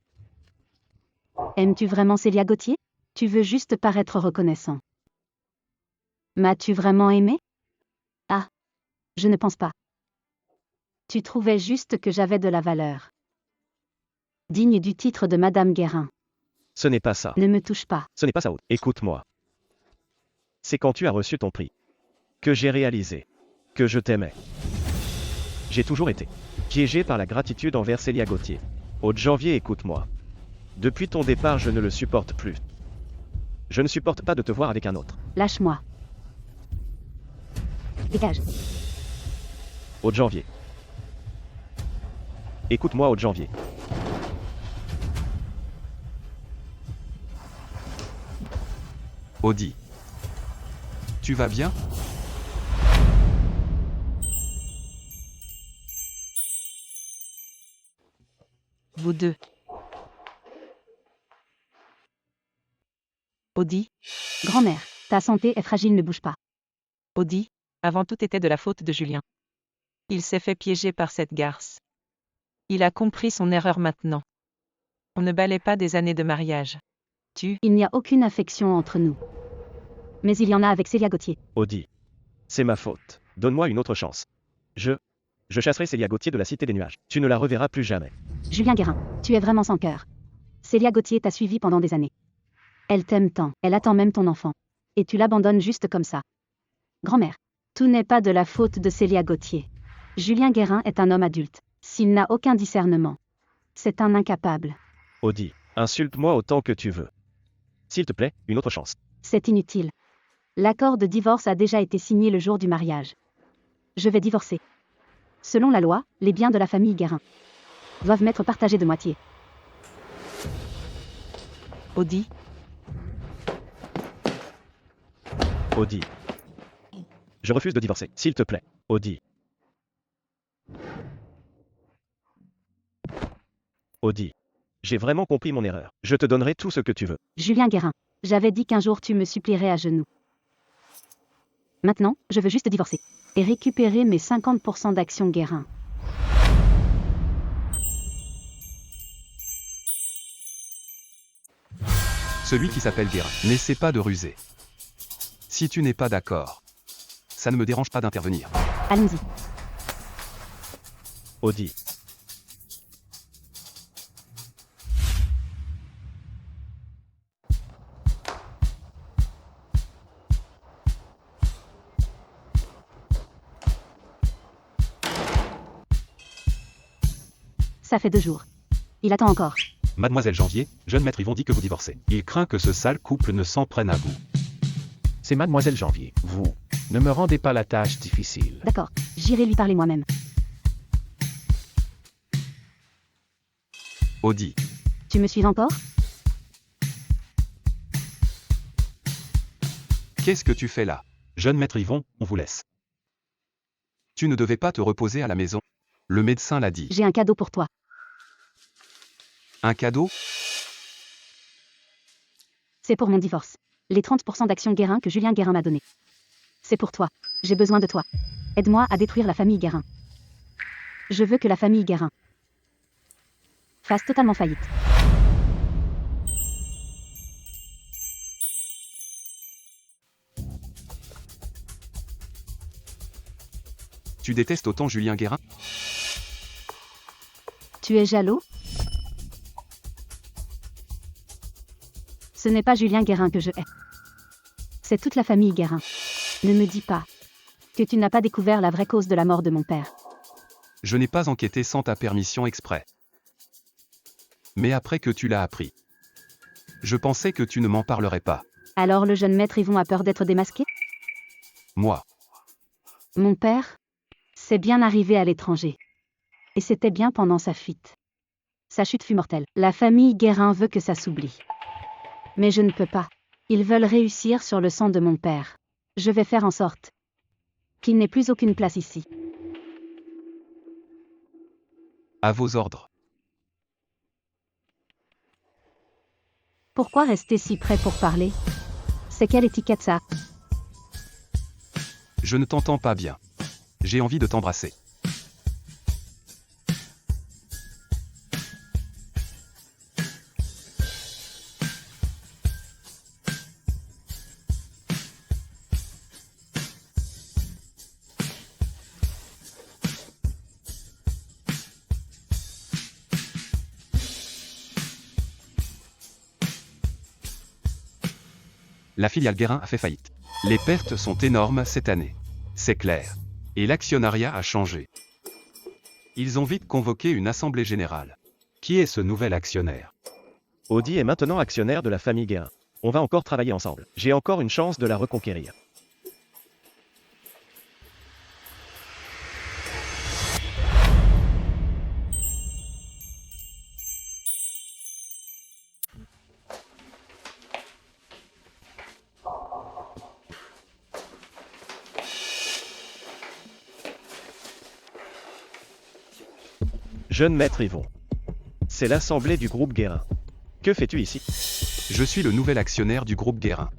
Aimes-tu vraiment Célia Gauthier? Tu veux juste paraître reconnaissant. M'as-tu vraiment aimé? Ah, je ne pense pas. Tu trouvais juste que j'avais de la valeur. Digne du titre de Madame Guérin. Ce n'est pas ça. Ne me touche pas. Ce n'est pas ça, Aude. Écoute-moi. C'est quand tu as reçu ton prix que j'ai réalisé que je t'aimais. J'ai toujours été piégé par la gratitude envers Célia Gauthier. Aude Janvier, écoute-moi. Depuis ton départ, je ne le supporte plus. Je ne supporte pas de te voir avec un autre. Lâche-moi. Dégage. Aude Janvier. Écoute-moi, Aude Janvier. Audie. Tu vas bien? Vous deux. Audi, Grand-mère, ta santé est fragile, ne bouge pas. Audi, avant tout était de la faute de Julien. Il s'est fait piéger par cette garce. Il a compris son erreur maintenant. On ne balaie pas des années de mariage. Il n'y a aucune affection entre nous. Mais il y en a avec Célia Gauthier. Audi. C'est ma faute. Donne-moi une autre chance. Je chasserai Célia Gauthier de la Cité des Nuages. Tu ne la reverras plus jamais. Julien Guérin, tu es vraiment sans cœur. Célia Gauthier t'a suivi pendant des années. Elle t'aime tant, elle attend même ton enfant. Et tu l'abandonnes juste comme ça. Grand-mère, tout n'est pas de la faute de Célia Gauthier. Julien Guérin est un homme adulte. S'il n'a aucun discernement, c'est un incapable. Audi, insulte-moi autant que tu veux. S'il te plaît, une autre chance. C'est inutile. L'accord de divorce a déjà été signé le jour du mariage. Je vais divorcer. Selon la loi, les biens de la famille Guérin doivent m'être partagés de moitié. Audi, Audi. Je refuse de divorcer, s'il te plaît. Audi. Audi. J'ai vraiment compris mon erreur. Je te donnerai tout ce que tu veux. Julien Guérin, j'avais dit qu'un jour tu me supplierais à genoux. Maintenant, je veux juste divorcer. Et récupérer mes 50% d'actions Guérin. Celui qui s'appelle Guérin. N'essaie pas de ruser. Si tu n'es pas d'accord, ça ne me dérange pas d'intervenir. Allons-y. Audi. Ça fait 2 jours. Il attend encore. Mademoiselle Janvier, jeune maître Yvon dit que vous divorcez. Il craint que ce sale couple ne s'en prenne à vous. C'est Mademoiselle Janvier. Vous ne me rendez pas la tâche difficile. D'accord, j'irai lui parler moi-même. Audi. Tu me suis encore? Qu'est-ce que tu fais là? Jeune maître Yvon, on vous laisse. Tu ne devais pas te reposer à la maison. Le médecin l'a dit. J'ai un cadeau pour toi. Un cadeau? C'est pour mon divorce. Les 30% d'actions Guérin que Julien Guérin m'a donné. C'est pour toi. J'ai besoin de toi. Aide-moi à détruire la famille Guérin. Je veux que la famille Guérin fasse totalement faillite. Tu détestes autant Julien Guérin? Tu es jaloux? Ce n'est pas Julien Guérin que je hais. C'est toute la famille Guérin. Ne me dis pas que tu n'as pas découvert la vraie cause de la mort de mon père. Je n'ai pas enquêté sans ta permission exprès. Mais après que tu l'as appris, je pensais que tu ne m'en parlerais pas. Alors le jeune maître Yvon a peur d'être démasqué? Moi, Mon père s'est bien arrivé à l'étranger. Et c'était bien pendant sa fuite. Sa chute fut mortelle. La famille Guérin veut que ça s'oublie. Mais je ne peux pas. Ils veulent réussir sur le sang de mon père. Je vais faire en sorte qu'il n'ait plus aucune place ici. à vos ordres. Pourquoi rester si près pour parler? C'est quelle étiquette ça? Je ne t'entends pas bien. J'ai envie de t'embrasser. La filiale Guérin a fait faillite. Les pertes sont énormes cette année. C'est clair. Et l'actionnariat a changé. Ils ont vite convoqué une assemblée générale. Qui est ce nouvel actionnaire? Audi est maintenant actionnaire de la famille Guérin. On va encore travailler ensemble. J'ai encore une chance de la reconquérir. Jeune maître Yvon. C'est l'assemblée du groupe Guérin. Que fais-tu ici? Je suis le nouvel actionnaire du groupe Guérin.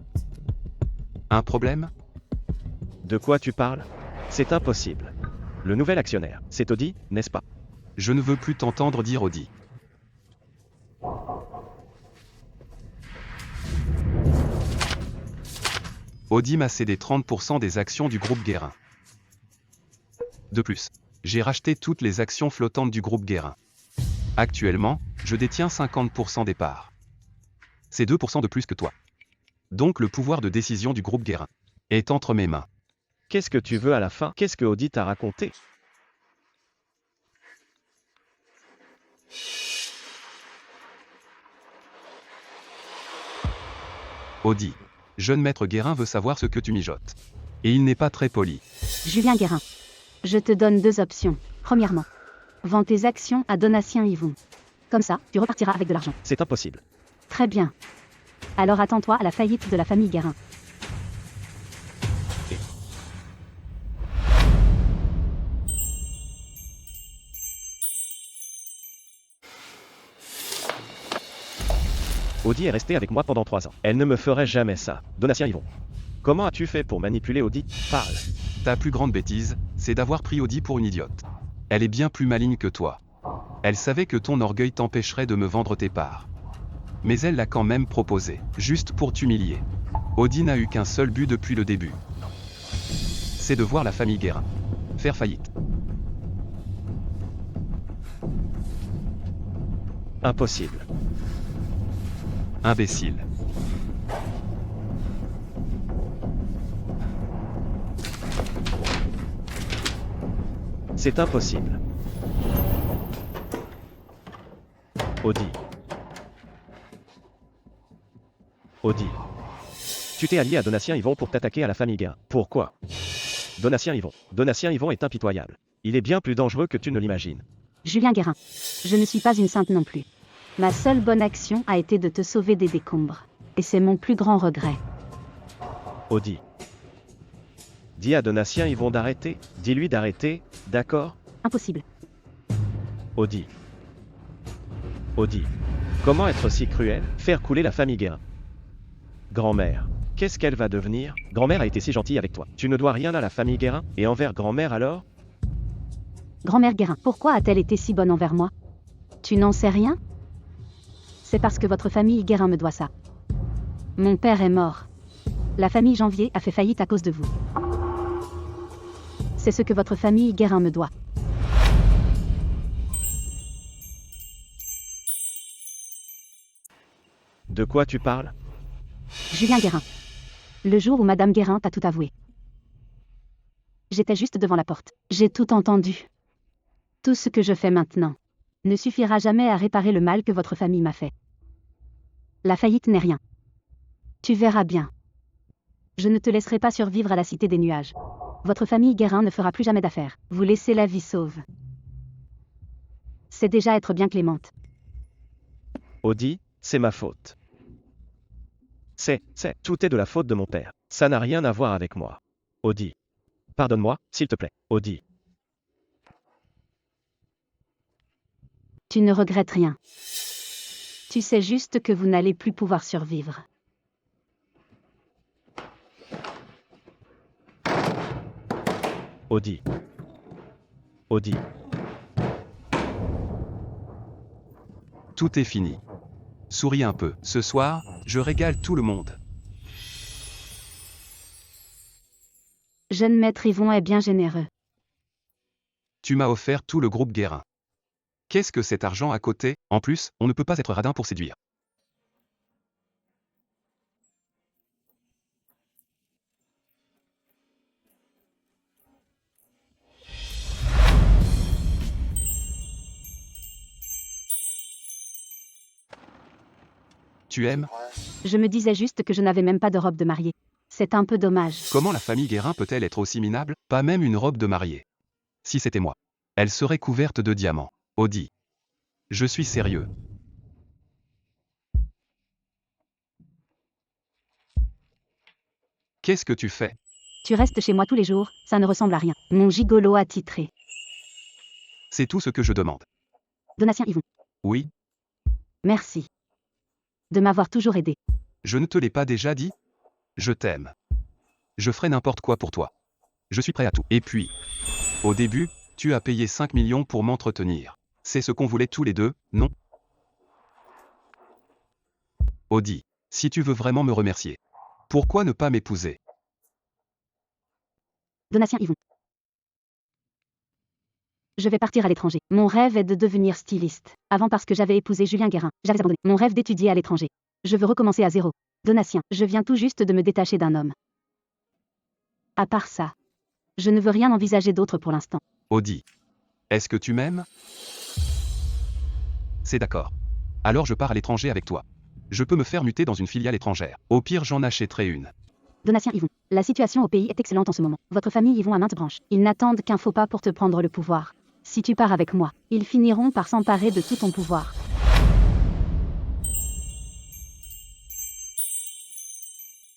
Un problème? De quoi tu parles? C'est impossible. Le nouvel actionnaire, c'est Audi, n'est-ce pas? Je ne veux plus t'entendre dire Audi. Audi m'a cédé 30% des actions du groupe Guérin. De plus, j'ai racheté toutes les actions flottantes du groupe Guérin. Actuellement, je détiens 50% des parts. C'est 2% de plus que toi. Donc le pouvoir de décision du groupe Guérin est entre mes mains. Qu'est-ce que tu veux à la fin? Qu'est-ce que Audi t'a raconté? Audi, jeune maître Guérin veut savoir ce que tu mijotes. Et il n'est pas très poli. Julien Guérin. Je te donne deux options. Premièrement, vends tes actions à Donatien Yvon. Comme ça, tu repartiras avec de l'argent. C'est impossible. Très bien. Alors attends-toi à la faillite de la famille Guérin. Audi est restée avec moi pendant 3 ans. Elle ne me ferait jamais ça. Donatien Yvon. Comment as-tu fait pour manipuler Audi? Parle. Ta plus grande bêtise, c'est d'avoir pris Audi pour une idiote. Elle est bien plus maligne que toi. Elle savait que ton orgueil t'empêcherait de me vendre tes parts. Mais elle l'a quand même proposé, juste pour t'humilier. Audi n'a eu qu'un seul but depuis le début. C'est de voir la famille Guérin faire faillite. Impossible. Imbécile. C'est impossible. Audi. Audi. Tu t'es allié à Donatien Yvon pour t'attaquer à la famille Guérin. Pourquoi? Donatien Yvon. Donatien Yvon est impitoyable. Il est bien plus dangereux que tu ne l'imagines. Julien Guérin. Je ne suis pas une sainte non plus. Ma seule bonne action a été de te sauver des décombres. Et c'est mon plus grand regret. Audi. Dis à Donatien Yvon d'arrêter. Dis-lui d'arrêter, d'accord? Impossible. Audi. Audi. Comment être si cruel? Faire couler la famille Guérin. Grand-mère. Qu'est-ce qu'elle va devenir? Grand-mère a été si gentille avec toi. Tu ne dois rien à la famille Guérin? Et envers grand-mère alors? Grand-mère Guérin, pourquoi a-t-elle été si bonne envers moi? Tu n'en sais rien? C'est parce que votre famille Guérin me doit ça. Mon père est mort. La famille Janvier a fait faillite à cause de vous. C'est ce que votre famille Guérin me doit. De quoi tu parles? Julien Guérin. Le jour où Madame Guérin t'a tout avoué. J'étais juste devant la porte. J'ai tout entendu. Tout ce que je fais maintenant ne suffira jamais à réparer le mal que votre famille m'a fait. La faillite n'est rien. Tu verras bien. Je ne te laisserai pas survivre à la cité des nuages. Votre famille Guérin ne fera plus jamais d'affaires. Vous laissez la vie sauve. C'est déjà être bien clémente. Audi, c'est ma faute. Tout est de la faute de mon père. Ça n'a rien à voir avec moi. Audi. Pardonne-moi, s'il te plaît. Audi. Tu ne regrettes rien. Tu sais juste que vous n'allez plus pouvoir survivre. Audi. Audi. Tout est fini. Souris un peu. Ce soir, je régale tout le monde. Jeune maître Yvon est bien généreux. Tu m'as offert tout le groupe Guérin. Qu'est-ce que cet argent à côté? En plus, on ne peut pas être radin pour séduire. Tu aimes? Je me disais juste que je n'avais même pas de robe de mariée. C'est un peu dommage. Comment la famille Guérin peut-elle être aussi minable? Pas même une robe de mariée. Si c'était moi, elle serait couverte de diamants. Audi. Je suis sérieux. Qu'est-ce que tu fais? Tu restes chez moi tous les jours, ça ne ressemble à rien. Mon gigolo attitré. C'est tout ce que je demande. Donatien Yvon. Oui, Merci. De m'avoir toujours aidé. je ne te l'ai pas déjà dit? Je t'aime. Je ferai n'importe quoi pour toi. Je suis prêt à tout. Et puis, au début, tu as payé 5 millions pour m'entretenir. C'est ce qu'on voulait tous les deux, non? Audie, si tu veux vraiment me remercier, pourquoi ne pas m'épouser? Donatien Yvon. Je vais partir à l'étranger. Mon rêve est de devenir styliste. Avant parce que j'avais épousé Julien Guérin. J'avais abandonné mon rêve d'étudier à l'étranger. Je veux recommencer à zéro. Donatien, je viens tout juste de me détacher d'un homme. À part ça, je ne veux rien envisager d'autre pour l'instant. Audie, est-ce que tu m'aimes? C'est d'accord. Alors je pars à l'étranger avec toi. Je peux me faire muter dans une filiale étrangère. Au pire, j'en achèterai une. Donatien Yvon. La situation au pays est excellente en ce moment. Votre famille y vont à maintes branches. Ils n'attendent qu'un faux pas pour te prendre le pouvoir. Si tu pars avec moi, ils finiront par s'emparer de tout ton pouvoir.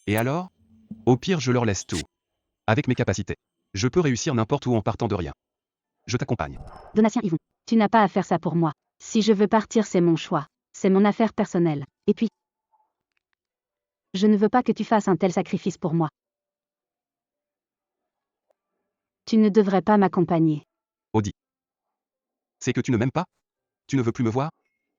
Et alors? Au pire, je leur laisse tout. Avec mes capacités, je peux réussir n'importe où en partant de rien. Je t'accompagne. Donatien Yvon. Tu n'as pas à faire ça pour moi. Si je veux partir, c'est mon choix. C'est mon affaire personnelle. Et puis, je ne veux pas que tu fasses un tel sacrifice pour moi. Tu ne devrais pas m'accompagner. Audie. C'est que tu ne m'aimes pas? Tu ne veux plus me voir?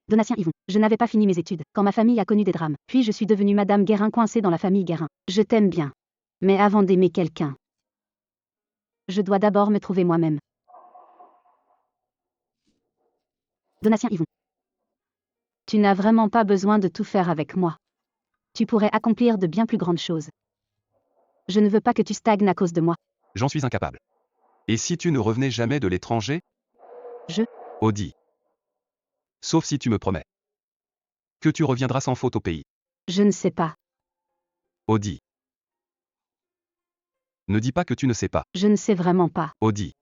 Donatien Yvon. Je n'avais pas fini mes études quand ma famille a connu des drames. Puis je suis devenue Madame Guérin coincée dans la famille Guérin. Je t'aime bien. Mais avant d'aimer quelqu'un, je dois d'abord me trouver moi-même. Donatien Yvon. Tu n'as vraiment pas besoin de tout faire avec moi. Tu pourrais accomplir de bien plus grandes choses. Je ne veux pas que tu stagnes à cause de moi. J'en suis incapable. Et si tu ne revenais jamais de l'étranger? Audie. Sauf si tu me promets que tu reviendras sans faute au pays. Je ne sais pas. Audie. Ne dis pas que tu ne sais pas. Je ne sais vraiment pas. Audie.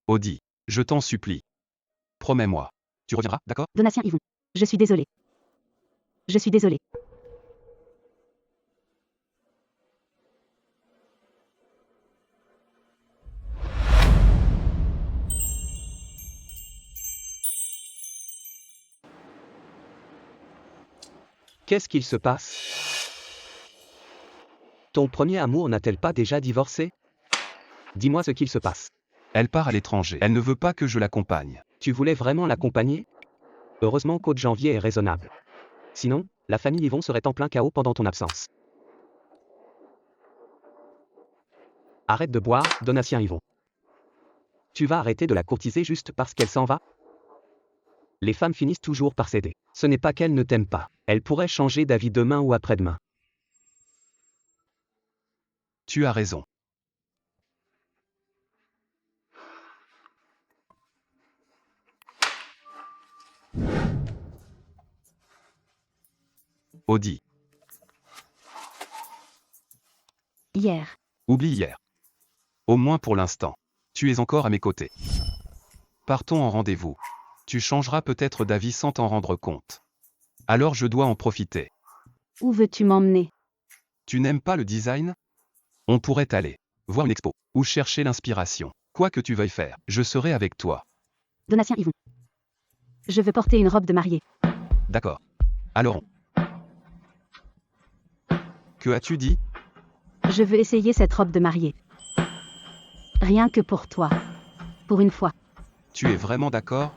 Audie, je t'en supplie. Promets-moi. Tu reviendras, d'accord? Donatien Yvon. Je suis désolée. Je suis désolée. Qu'est-ce qu'il se passe? Ton premier amour n'a-t-elle pas déjà divorcé? Dis-moi ce qu'il se passe. Elle part à l'étranger. Elle ne veut pas que je l'accompagne. Tu voulais vraiment l'accompagner? Heureusement qu'Aude Janvier est raisonnable. Sinon, la famille Yvon serait en plein chaos pendant ton absence. Arrête de boire, Donatien Yvon. Tu vas arrêter de la courtiser juste parce qu'elle s'en va? Les femmes finissent toujours par céder. Ce n'est pas qu'elle ne t'aime pas. Elle pourrait changer d'avis demain ou après-demain. Tu as raison. Audie. Hier. Oublie hier. Au moins pour l'instant. Tu es encore à mes côtés. Partons en rendez-vous. Tu changeras peut-être d'avis sans t'en rendre compte. Alors je dois en profiter. Où veux-tu m'emmener? Tu n'aimes pas le design? On pourrait aller voir une expo ou chercher l'inspiration. Quoi que tu veuilles faire, je serai avec toi. Donatien Yvon. Je veux porter une robe de mariée. D'accord. Alors Que as-tu dit? Je veux essayer cette robe de mariée. Rien que pour toi. Pour une fois. Tu es vraiment d'accord?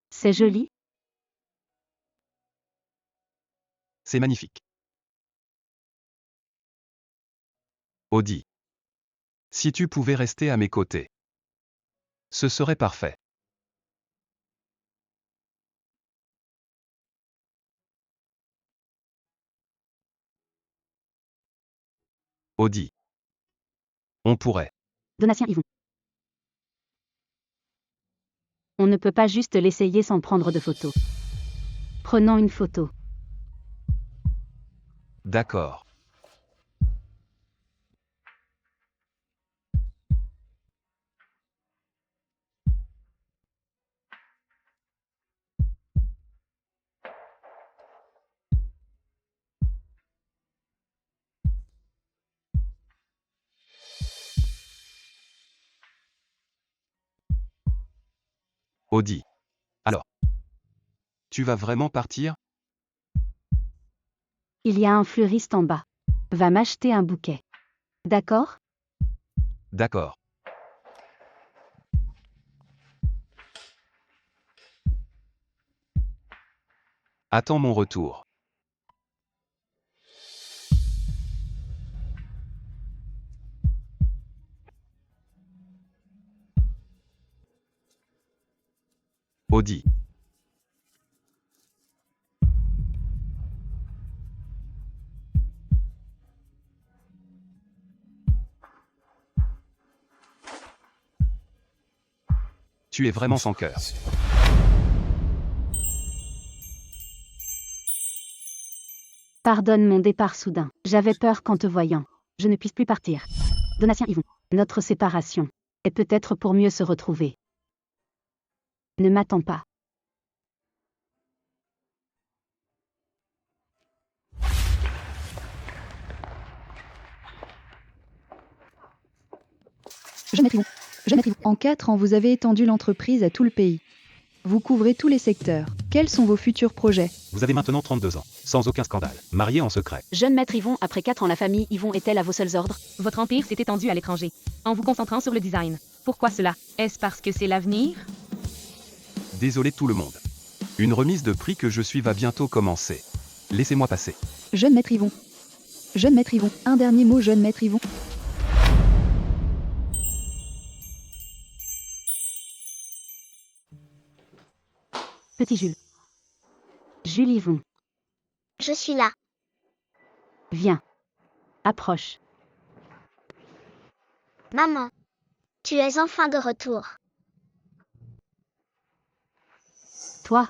C'est joli? C'est magnifique. Audie. Si tu pouvais rester à mes côtés. Ce serait parfait. Audie. On pourrait. Donatien Yvon. On ne peut pas juste l'essayer sans prendre de photos. Prenons une photo. D'accord. Audi. Alors. Tu vas vraiment partir? Il y a un fleuriste en bas. Va m'acheter un bouquet. D'accord? D'accord. Attends mon retour. Audi. Tu es vraiment sans cœur. Pardonne mon départ soudain. J'avais peur qu'en te voyant, je ne puisse plus partir. Donatien Yvon, notre séparation est peut-être pour mieux se retrouver. Ne m'attends pas. Jeune Yvon. En 4 ans, vous avez étendu l'entreprise à tout le pays. Vous couvrez tous les secteurs. Quels sont vos futurs projets? Vous avez maintenant 32 ans, sans aucun scandale, marié en secret. Jeune maître Yvon, après 4 ans, la famille Yvon est-elle à vos seuls ordres? Votre empire s'est étendu à l'étranger, en vous concentrant sur le design. Pourquoi cela? Est-ce parce que c'est l'avenir? Désolé tout le monde. Une remise de prix que je suis va bientôt commencer. Laissez-moi passer. Jeune maître Yvon. Un dernier mot, jeune maître Yvon. Petit Jules. Jules Yvon, Je suis là. viens. Approche. Maman. Tu es enfin de retour. Toi.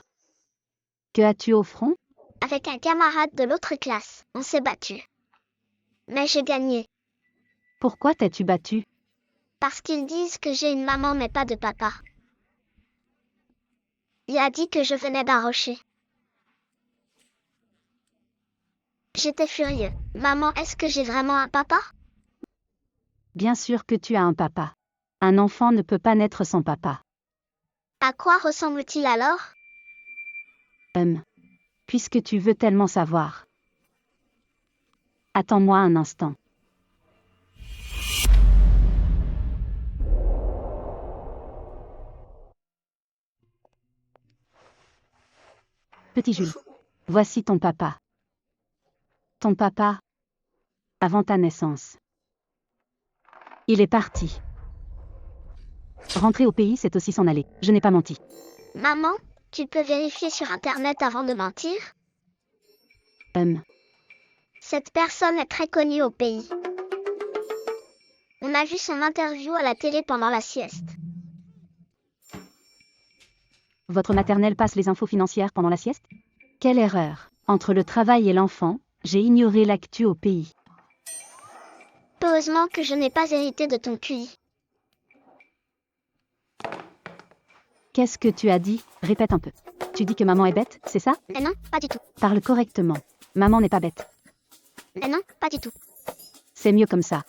Que as-tu au front? Avec un camarade de l'autre classe, on s'est battu. Mais j'ai gagné. Pourquoi t'es-tu battu? Parce qu'ils disent que j'ai une maman mais pas de papa. Il a dit que je venais d'un rocher. J'étais furieux. Maman, est-ce que j'ai vraiment un papa? Bien sûr que tu as un papa. Un enfant ne peut pas naître sans papa. À quoi ressemble-t-il alors? Puisque tu veux tellement savoir. Attends-moi un instant. Petit Jules, voici ton papa. Ton papa, avant ta naissance. Il est parti. Rentrer au pays, c'est aussi s'en aller. Je n'ai pas menti. Maman, tu peux vérifier sur Internet avant de mentir? Cette personne est très connue au pays. On a vu son interview à la télé pendant la sieste. Votre maternelle passe les infos financières pendant la sieste? Quelle erreur. Entre le travail et l'enfant, j'ai ignoré l'actu au pays. Heureusement que je n'ai pas hérité de ton QI. Qu'est-ce que tu as dit? Répète un peu. Tu dis que maman est bête, c'est ça? Mais non, pas du tout. Parle correctement. Maman n'est pas bête. Mais non, pas du tout. C'est mieux comme ça.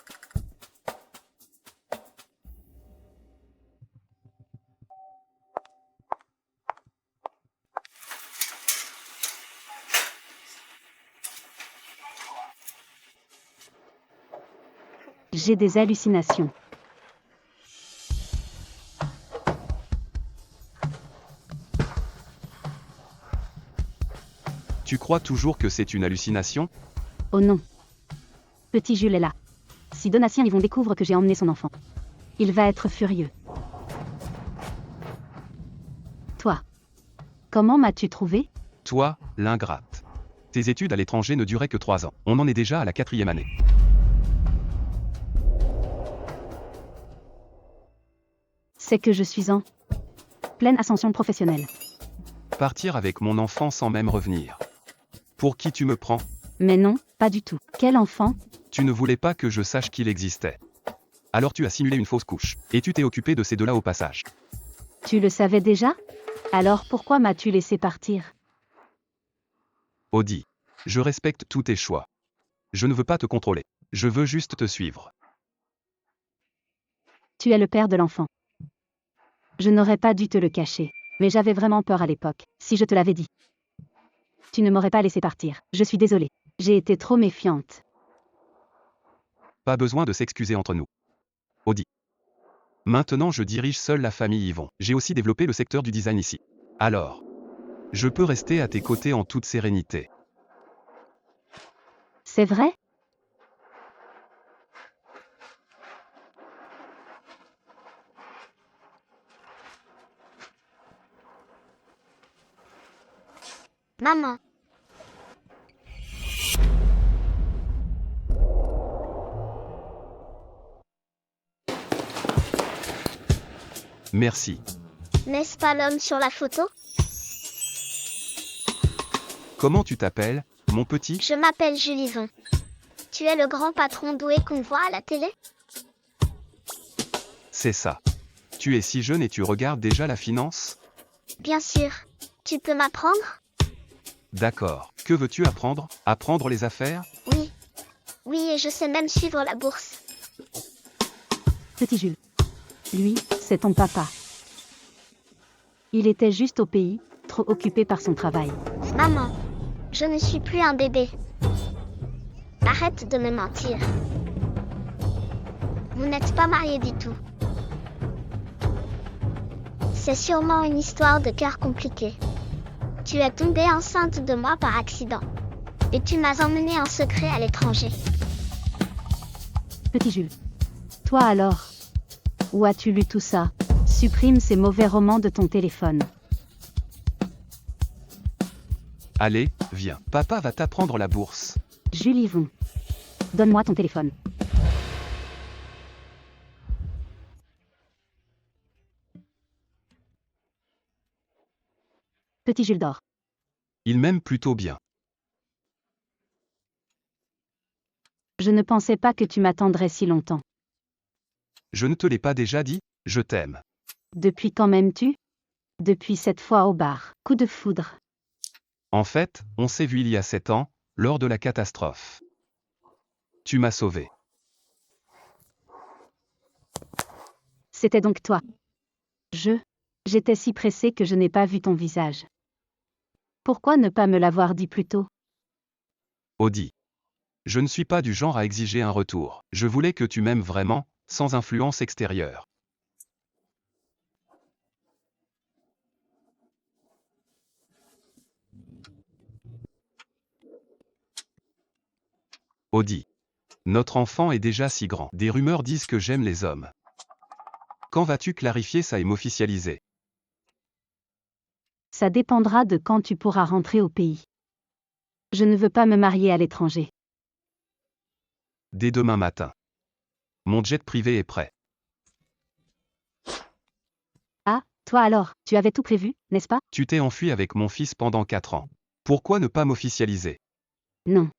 J'ai des hallucinations. Tu crois toujours que c'est une hallucination? Oh non. Petit Jules est là. Si Donatien Yvon découvre que j'ai emmené son enfant, il va être furieux. Toi. Comment m'as-tu trouvé? Toi, l'ingrate. Tes études à l'étranger ne duraient que 3 ans. On en est déjà à la 4e année. C'est que je suis en pleine ascension professionnelle. Partir avec mon enfant sans même revenir. Pour qui tu me prends? Mais non, pas du tout. Quel enfant? Tu ne voulais pas que je sache qu'il existait. Alors tu as simulé une fausse couche, et tu t'es occupé de ces deux-là au passage. Tu le savais déjà? Alors pourquoi m'as-tu laissé partir? Audi, je respecte tous tes choix. Je ne veux pas te contrôler. Je veux juste te suivre. Tu es le père de l'enfant. Je n'aurais pas dû te le cacher. Mais j'avais vraiment peur à l'époque, si je te l'avais dit. Tu ne m'aurais pas laissé partir. Je suis désolée. J'ai été trop méfiante. Pas besoin de s'excuser entre nous. Audie. Maintenant je dirige seul la famille Yvon. J'ai aussi développé le secteur du design ici. Alors, je peux rester à tes côtés en toute sérénité. C'est vrai? Maman, Merci. n'est-ce pas l'homme sur la photo? Comment tu t'appelles, mon petit? Je m'appelle Jules Yvon. Tu es le grand patron doué qu'on voit à la télé? C'est ça. Tu es si jeune et tu regardes déjà la finance? Bien sûr. Tu peux m'apprendre? D'accord. Que veux-tu apprendre? Apprendre les affaires? Oui. Oui, et je sais même suivre la bourse. Petit Jules. Lui, c'est ton papa. Il était juste au pays, trop occupé par son travail. Maman, je ne suis plus un bébé. Arrête de me mentir. Vous n'êtes pas mariés du tout. C'est sûrement une histoire de cœur compliquée. Tu es tombée enceinte de moi par accident. Et tu m'as emmenée en secret à l'étranger. Petit Jules. Toi alors? Où as-tu lu tout ça? Supprime ces mauvais romans de ton téléphone. Allez, viens. Papa va t'apprendre la bourse. Jules Yvon. Donne-moi ton téléphone. Petit Jules d'or. Il m'aime plutôt bien. Je ne pensais pas que tu m'attendrais si longtemps. Je ne te l'ai pas déjà dit, je t'aime. Depuis quand m'aimes-tu? Depuis cette fois au bar. Coup de foudre. En fait, on s'est vu il y a 7 ans, lors de la catastrophe. Tu m'as sauvé. C'était donc toi. J'étais si pressée que je n'ai pas vu ton visage. Pourquoi ne pas me l'avoir dit plus tôt? Audie. Je ne suis pas du genre à exiger un retour. Je voulais que tu m'aimes vraiment, sans influence extérieure. Audie. Notre enfant est déjà si grand. Des rumeurs disent que j'aime les hommes. Quand vas-tu clarifier ça et m'officialiser? Ça dépendra de quand tu pourras rentrer au pays. Je ne veux pas me marier à l'étranger. Dès demain matin. Mon jet privé est prêt. Ah, toi alors, tu avais tout prévu, n'est-ce pas? Tu t'es enfui avec mon fils pendant 4 ans. Pourquoi ne pas m'officialiser? Non.